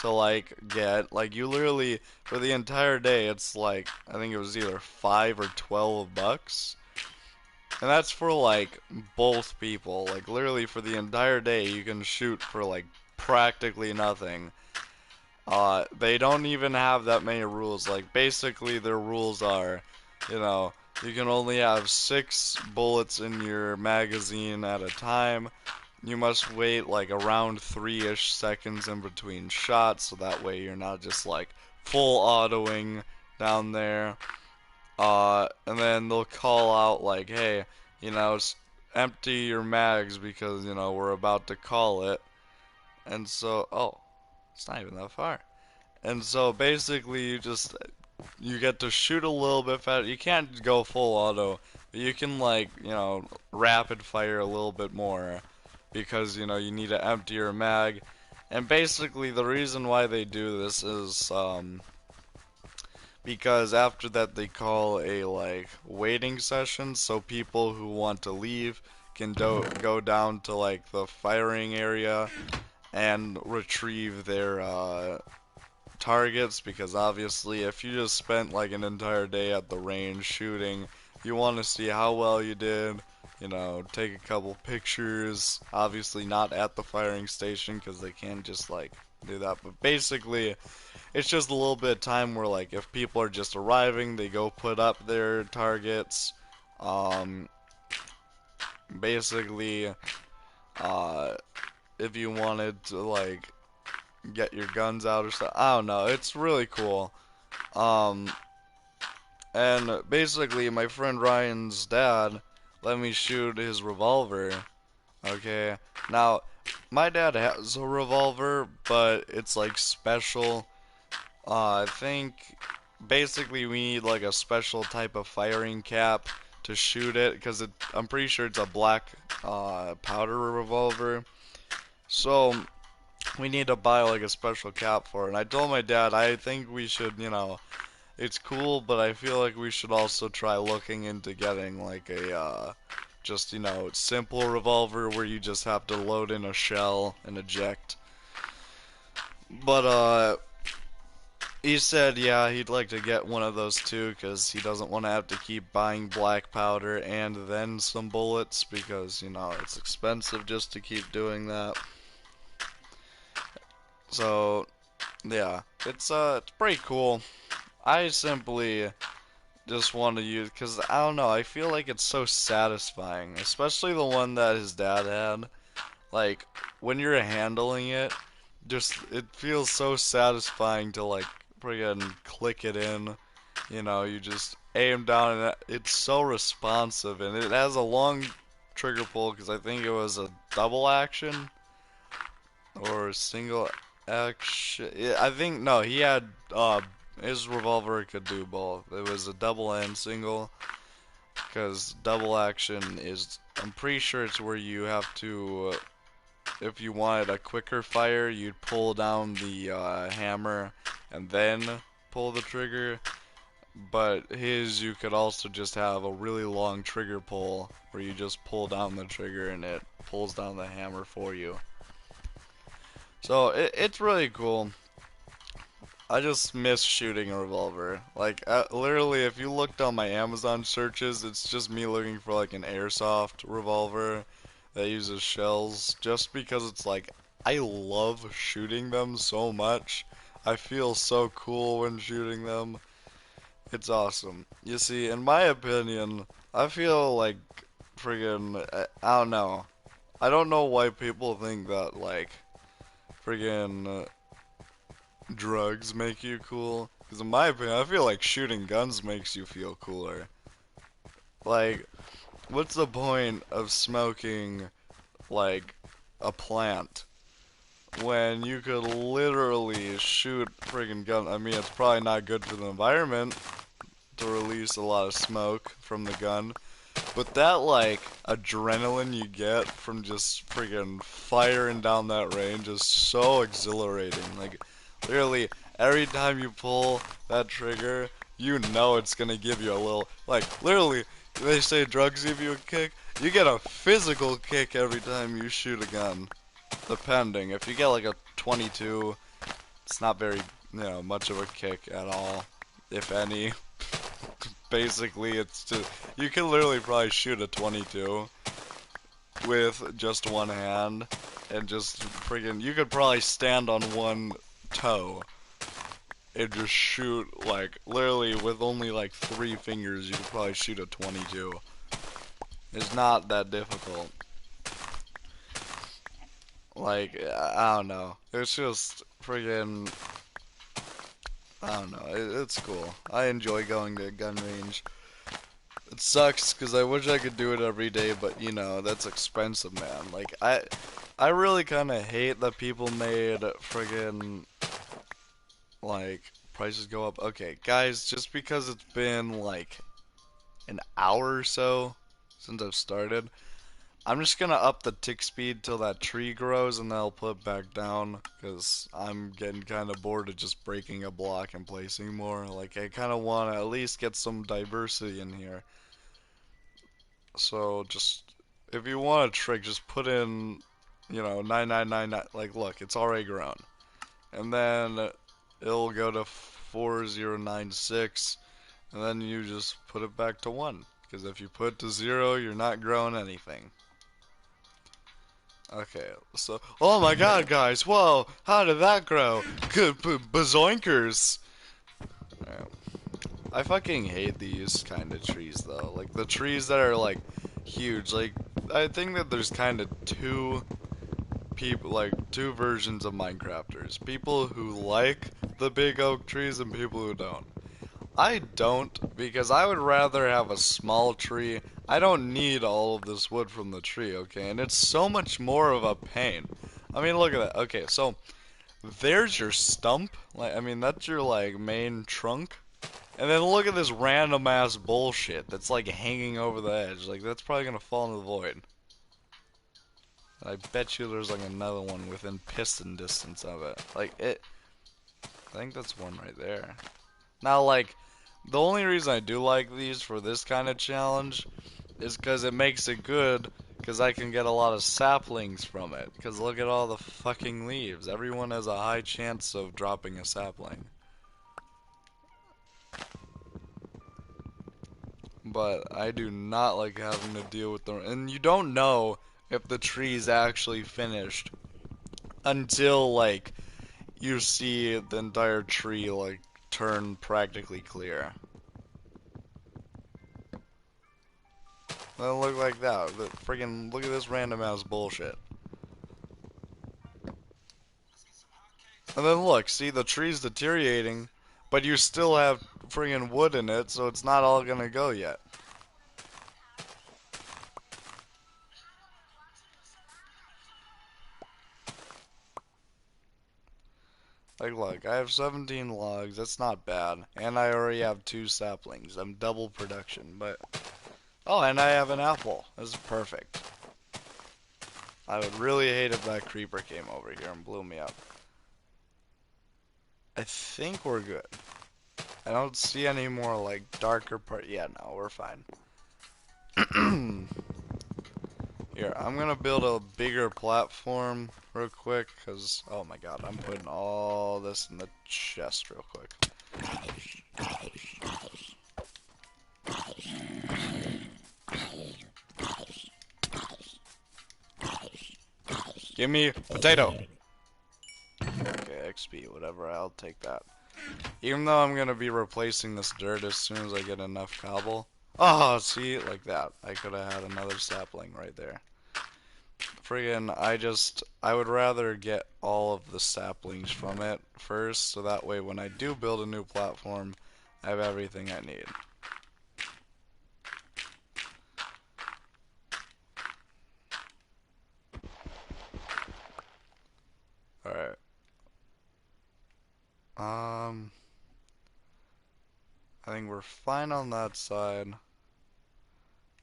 to, like, get. Like, you literally, for the entire day, it's like, I think it was either 5 or 12 bucks. And that's for, like, both people. Like, literally, for the entire day, you can shoot for, like, practically nothing. They don't even have that many rules. Like, basically, their rules are, you know, you can only have 6 bullets in your magazine at a time. You must wait like around 3-ish seconds in between shots, so that way you're not just like full autoing down there. And then they'll call out like, hey, you know, empty your mags because, you know, we're about to call it. And so, oh, it's not even that far. And so basically you get to shoot a little bit faster. You can't go full auto, but you can like, you know, rapid fire a little bit more because, you know, you need to empty your mag. And basically the reason why they do this is because after that they call a like waiting session so people who want to leave can go down to like the firing area and retrieve their targets, because obviously if you just spent like an entire day at the range shooting, you want to see how well you did, take a couple pictures, obviously not at the firing station because they can't just like do that, but basically it's just a little bit of time where like if people are just arriving, they go put up their targets. Um, basically, uh, if you wanted to like get your guns out or stuff, I don't know. It's really cool. Um, and basically, my friend Ryan's dad let me shoot his revolver. Okay, now my dad has a revolver, but it's like special. I think basically we need like a special type of firing cap to shoot it because I'm pretty sure it's a black powder revolver. So we need to buy like a special cap for it. And I told my dad I think we should, it's cool, but I feel like we should also try looking into getting like a just, simple revolver where you just have to load in a shell and eject. But he said, yeah, he'd like to get one of those too, because he doesn't want to have to keep buying black powder and then some bullets, because, it's expensive just to keep doing that. So, yeah, it's pretty cool. I simply just want to use, because, I don't know, I feel like it's so satisfying, especially the one that his dad had. Like, when you're handling it, just, it feels so satisfying to, like, friggin' click it in. You just aim down and it's so responsive, and it has a long trigger pull because I think it was a double action or a single action. Yeah, I think no, he had his revolver could do both. It was a double and single, because double action is, I'm pretty sure it's where you have to if you wanted a quicker fire, you'd pull down the hammer and then pull the trigger. But his, you could also just have a really long trigger pull where you just pull down the trigger and it pulls down the hammer for you. So it's really cool. I just miss shooting a revolver. Like, literally, if you looked on my Amazon searches, it's just me looking for like an airsoft revolver that uses shells, just because it's like, I love shooting them so much. I feel so cool when shooting them. It's awesome. You see, in my opinion, I feel like friggin' I don't know. I don't know why people think that like friggin' drugs make you cool. Because in my opinion, I feel like shooting guns makes you feel cooler. Like, what's the point of smoking like a plant when you could literally shoot friggin' gun? I mean, it's probably not good for the environment to release a lot of smoke from the gun. But that, like, adrenaline you get from just freaking firing down that range is so exhilarating. Like, literally, every time you pull that trigger, you know it's gonna give you a little, like, literally, they say drugs give you a kick. You get a physical kick every time you shoot a gun. Depending. If you get, like, a 22, it's not very, much of a kick at all, if any. Basically, it's just, you can literally probably shoot a 22 with just one hand and just friggin', you could probably stand on one toe and just shoot, like, literally with only like 3 fingers, you could probably shoot a 22. It's not that difficult. Like, I don't know. It's just friggin', I don't know. It's cool. I enjoy going to a gun range. It sucks because I wish I could do it every day, but that's expensive, man. Like I really kind of hate that people made friggin' like prices go up. Okay, guys, just because it's been like an hour or so since I've started, I'm just gonna up the tick speed till that tree grows and then I'll put it back down because I'm getting kind of bored of just breaking a block and placing more. Like, I kind of want to at least get some diversity in here. So, just, if you want a trick, just put in, 9999. Like, look, it's already grown. And then it'll go to 4096, and then you just put it back to 1. Because if you put it to 0, you're not growing anything. Okay, so, oh my god, guys, whoa, how did that grow? Good bazoinkers. Yeah. I fucking hate these kind of trees, though. Like, the trees that are, like, huge. Like, I think that there's kind of two versions of Minecrafters. People who like the big oak trees and people who don't. I don't, because I would rather have a small tree. I don't need all of this wood from the tree, okay? And it's so much more of a pain. I mean, look at that. Okay, so there's your stump. Like, I mean, that's your, like, main trunk. And then look at this random ass bullshit that's, like, hanging over the edge. Like, that's probably gonna fall into the void. I bet you there's, like, another one within piston distance of it. Like, I think that's one right there. Now, like, the only reason I do like these for this kind of challenge is because it makes it good, because I can get a lot of saplings from it. Because look at all the fucking leaves. Everyone has a high chance of dropping a sapling. But I do not like having to deal with them. And you don't know if the tree's actually finished until, like, you see the entire tree, like, turn practically clear. Doesn't look like that. The friggin' look at this random ass bullshit. And then look, see the tree's deteriorating, but you still have friggin' wood in it, so it's not all gonna go yet. Like, look, I have 17 logs. That's not bad. And I already have 2 saplings. I'm double production, but... Oh, and I have an apple. This is perfect. I would really hate if that creeper came over here and blew me up. I think we're good. I don't see any more, like, darker part. Yeah, no, we're fine. Here, I'm gonna build a bigger platform real quick, because, oh my god, I'm putting all this in the chest real quick. Give me potato! Okay, XP, whatever, I'll take that. Even though I'm gonna be replacing this dirt as soon as I get enough cobble. Oh, see, like that. I could have had another sapling right there. Friggin', I would rather get all of the saplings from it first, so that way when I do build a new platform, I have everything I need. Alright. I think we're fine on that side.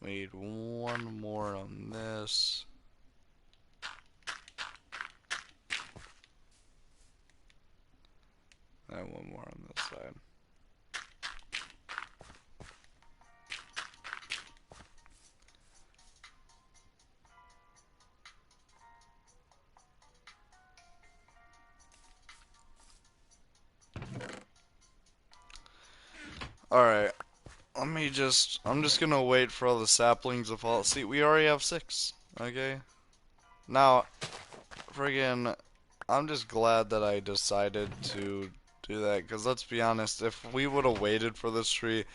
We need one more on this. And one more on this side. Alright. I'm just gonna wait for all the saplings to fall. See, we already have 6. Okay? Now, friggin', I'm just glad that I decided to do that, because let's be honest, if we would have waited for this tree,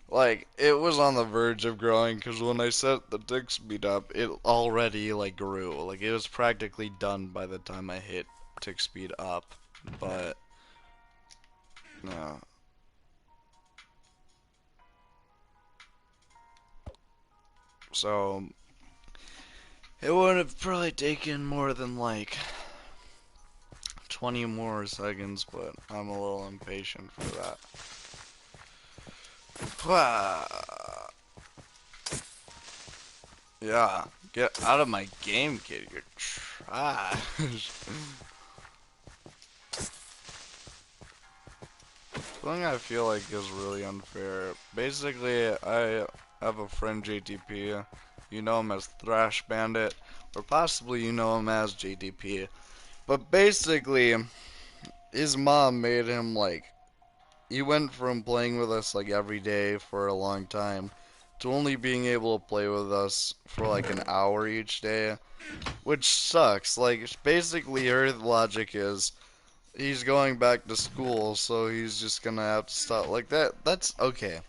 like, it was on the verge of growing, because when I set the tick speed up, it already, like, grew. Like, it was practically done by the time I hit tick speed up, but, no. So, it would have probably taken more than, like, 20 more seconds, but I'm a little impatient for that. Yeah, Get out of my game, kid. You're trash. Something I feel like is really unfair. Basically, I have a friend JTP. You know him as Thrash Bandit, or possibly you know him as JTP. But basically, his mom made him like he went from playing with us like every day for a long time to only being able to play with us for like an hour each day, which sucks. Like basically, her logic is he's going back to school, so he's just gonna have to stop like that. That's okay.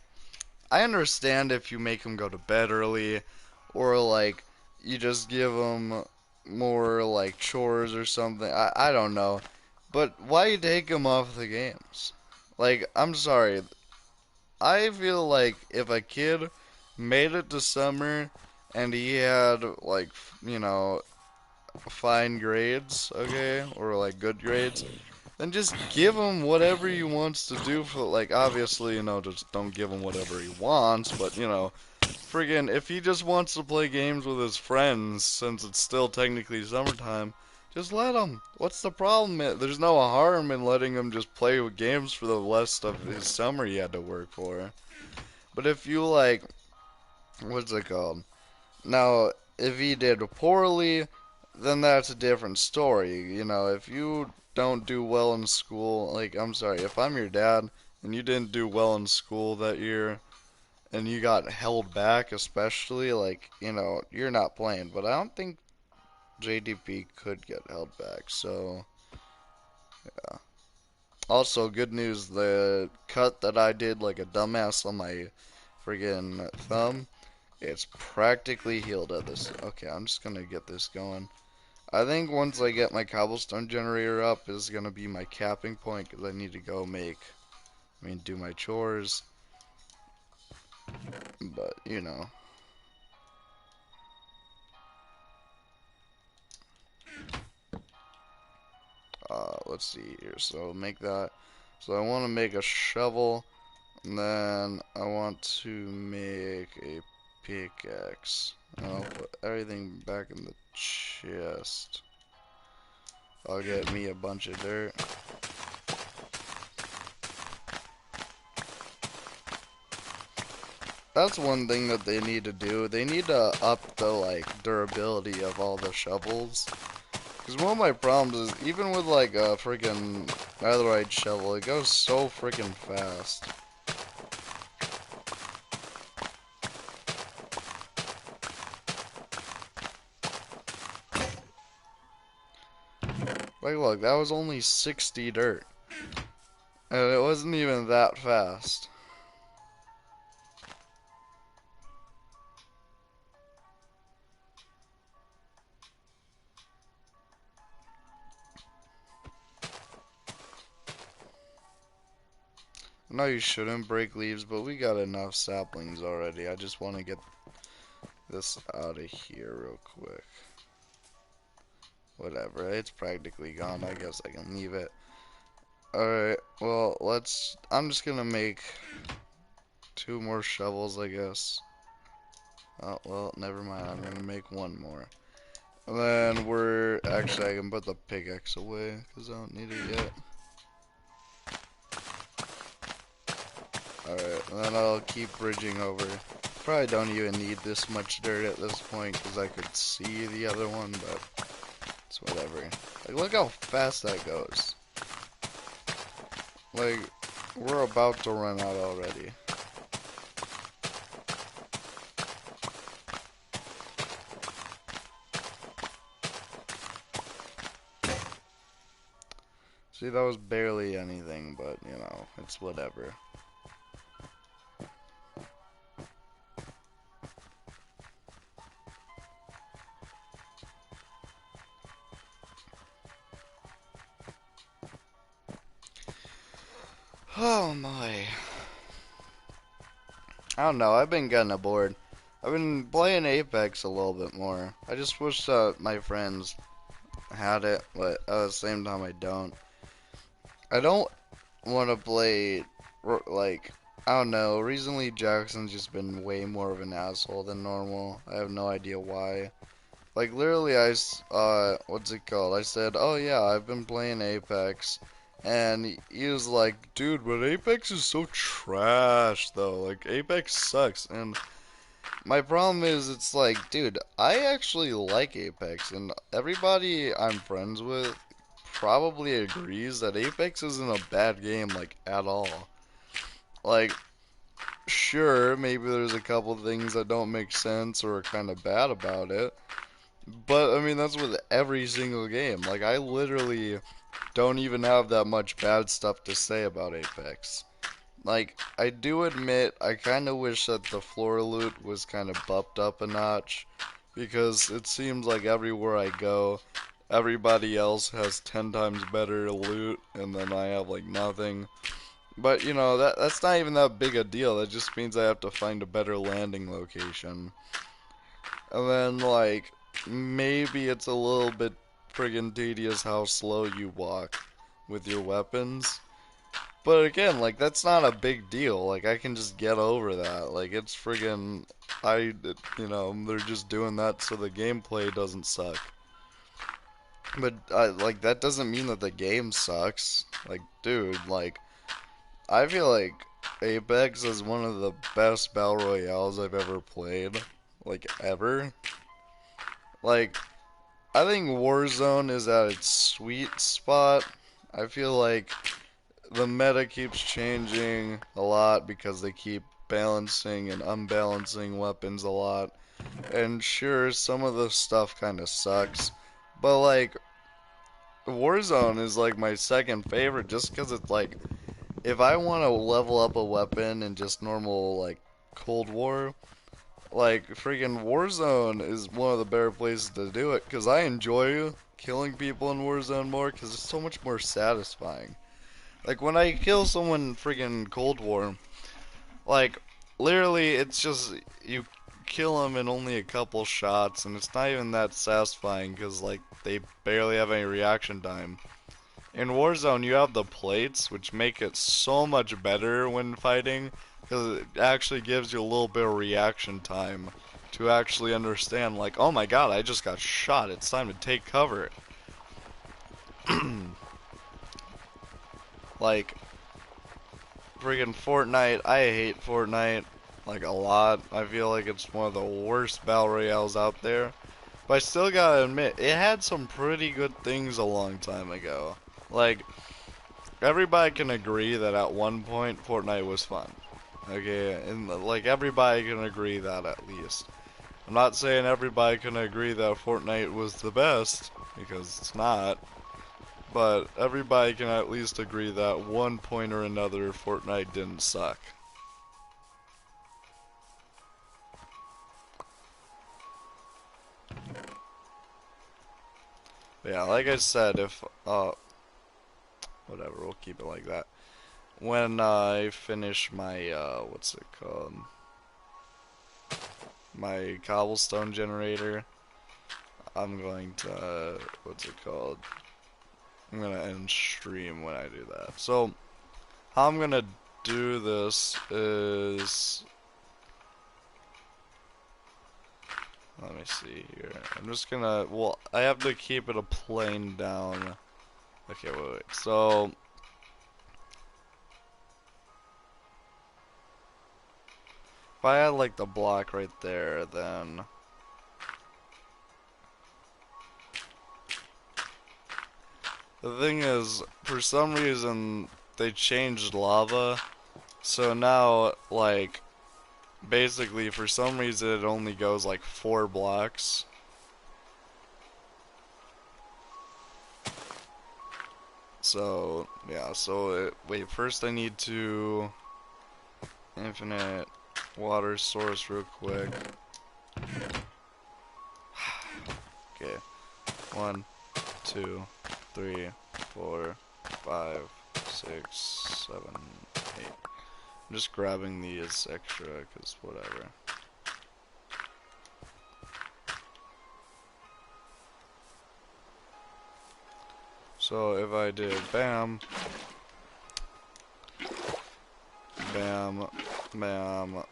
I understand if you make him go to bed early, or like you just give him more like chores or something. I don't know, but why take him off the games? Like I'm sorry, I feel like if a kid made it to summer and he had like fine grades, okay, or like good grades, then just give him whatever he wants to do for, like, obviously, just don't give him whatever he wants, but, friggin', if he just wants to play games with his friends, since it's still technically summertime, just let him. What's the problem? There's no harm in letting him just play with games for the rest of his summer he had to work for. But if you, like, what's it called? Now, if he did poorly, then that's a different story. If you don't do well in school, like, I'm sorry, if I'm your dad and you didn't do well in school that year and you got held back, especially, like, you're not playing. But I don't think JDP could get held back, so, yeah. Also, good news, the cut that I did like a dumbass on my friggin' thumb, it's practically healed at this. Okay, I'm just gonna get this going. I think once I get my cobblestone generator up is gonna be my capping point because I need to go do my chores. But, let's see here. So make that. So I want to make a shovel, and then I want to make a pickaxe. And I'll put everything back in the chest. I'll get me a bunch of dirt. That's one thing that they need to do. They need to up the like durability of all the shovels. Because one of my problems is even with like a freaking netherite shovel, it goes so freaking fast. Like look, that was only 60 dirt. And it wasn't even that fast. No, you shouldn't break leaves, but we got enough saplings already. I just want to get this out of here real quick. Whatever, it's practically gone. I guess I can leave it. Alright, well, I'm just gonna make 2 more shovels, I guess. Oh, well, never mind. I'm gonna make 1 more. And then actually, I can put the pickaxe away, because I don't need it yet. Alright, and then I'll keep bridging over. Probably don't even need this much dirt at this point, because I could see the other one, but it's whatever. Like, look how fast that goes. Like, we're about to run out already. See, that was barely anything, but, it's whatever. Oh my. I don't know, I've been getting bored. I've been playing Apex a little bit more. I just wish that my friends had it, but at the same time I don't. I don't want to play, like, I don't know, recently Jackson's just been way more of an asshole than normal. I have no idea why. Like literally, what's it called? I said, oh yeah, I've been playing Apex, and he was like, dude, but Apex is so trash though. Like Apex sucks, and my problem is, it's like, dude, I actually like Apex, and everybody I'm friends with probably agrees that Apex isn't a bad game, like, at all. Like, sure, maybe there's a couple things that don't make sense or are kind of bad about it, but I mean, that's with every single game. Like, I literally don't even have that much bad stuff to say about Apex. Like, I do admit, I kind of wish that the floor loot was kind of bumped up a notch, because it seems like everywhere I go, everybody else has 10 times better loot, and then I have, like, nothing. But, you know, that's not even that big a deal. That just means I have to find a better landing location. And then, like, maybe it's a little bit friggin' tedious how slow you walk with your weapons. But again, like, that's not a big deal. Like, I can just get over that. Like, it's friggin', they're just doing that so the gameplay doesn't suck. But, like, that doesn't mean that the game sucks. Like, dude, like, I feel like Apex is one of the best Battle Royales I've ever played. Like, ever. Like, I think Warzone is at its sweet spot. I feel like the meta keeps changing a lot because they keep balancing and unbalancing weapons a lot. And sure, some of the stuff kind of sucks. But, like, Warzone is, like, my second favorite just because it's, like, if I want to level up a weapon in just normal, like, Cold War, like, freaking Warzone is one of the better places to do it because I enjoy killing people in Warzone more because it's so much more satisfying. Like, when I kill someone in friggin' Cold War, like, literally, it's just, you kill them in only a couple shots, and it's not even that satisfying, because, like, they barely have any reaction time. In Warzone, you have the plates, which make it so much better when fighting, because it actually gives you a little bit of reaction time to actually understand, like, oh my god, I just got shot, it's time to take cover. Like, friggin' Fortnite, I hate Fortnite, like, a lot. I feel like it's one of the worst battle royales out there. But I still gotta admit, it had some pretty good things a long time ago. Like, everybody can agree that at one point, Fortnite was fun. Okay, and, like, everybody can agree that at least. I'm not saying everybody can agree that Fortnite was the best, because it's not. But everybody can at least agree that one point or another, Fortnite didn't suck. But yeah, like I said, if, whatever, we'll keep it like that. When I finish my, what's it called? My cobblestone generator, I'm going to, what's it called? I'm gonna end stream when I do that. So, how I'm gonna do this is, let me see here. I'm just gonna, well, I have to keep it a plane down. Okay, wait. So, if I had like the block right there, then the thing is, for some reason, they changed lava. So now, like, basically, for some reason, it only goes like 4 blocks. So, yeah, wait, first I need to infinite water source real quick. Okay, 1, 2, 3, 4, 5, 6, 7, 8. I'm just grabbing these extra, cause whatever. So if I did bam, bam, bam,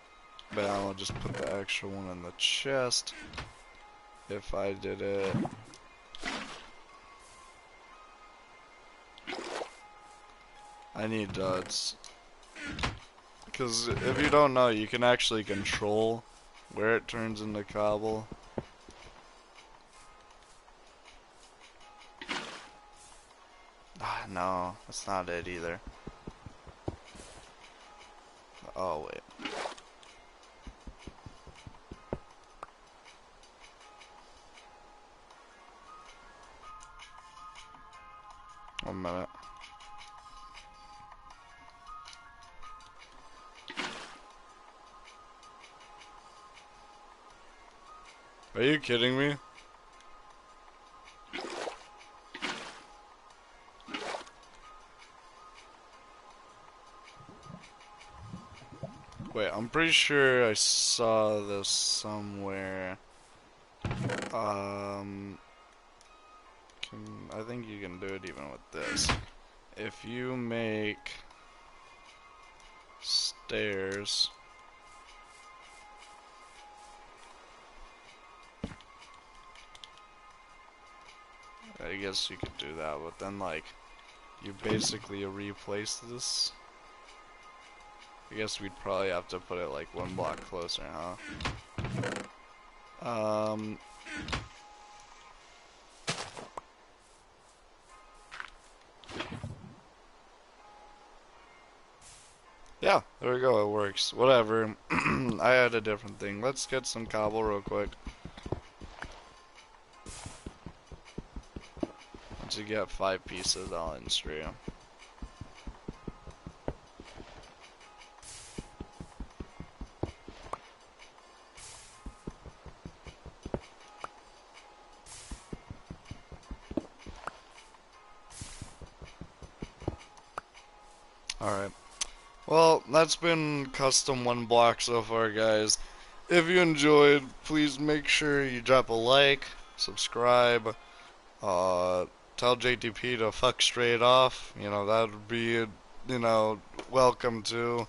bam, I'll just put the extra one in the chest. if I did it. I need duds. Because if you don't know, you can actually control where it turns into cobble. Ah, no, that's not it either. Oh, wait. 1 minute. Are you kidding me? Wait, I'm pretty sure I saw this somewhere. I think you can do it even with this. If you make stairs, I guess you could do that, but then like you basically replace this. I guess we'd probably have to put it like 1 block closer, huh? Yeah, there we go, it works. Whatever. I had a different thing. Let's get some cobble real quick. Once you get 5 pieces, I'll end stream. Alright. Well, that's been custom 1 block so far, guys. If you enjoyed, please make sure you drop a like, subscribe, tell JTP to fuck straight off. You know, that would be, welcome to.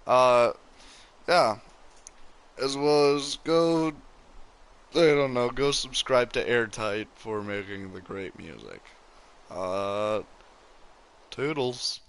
Yeah. As well as go, I don't know, go subscribe to Airtight for making the great music. Toodles.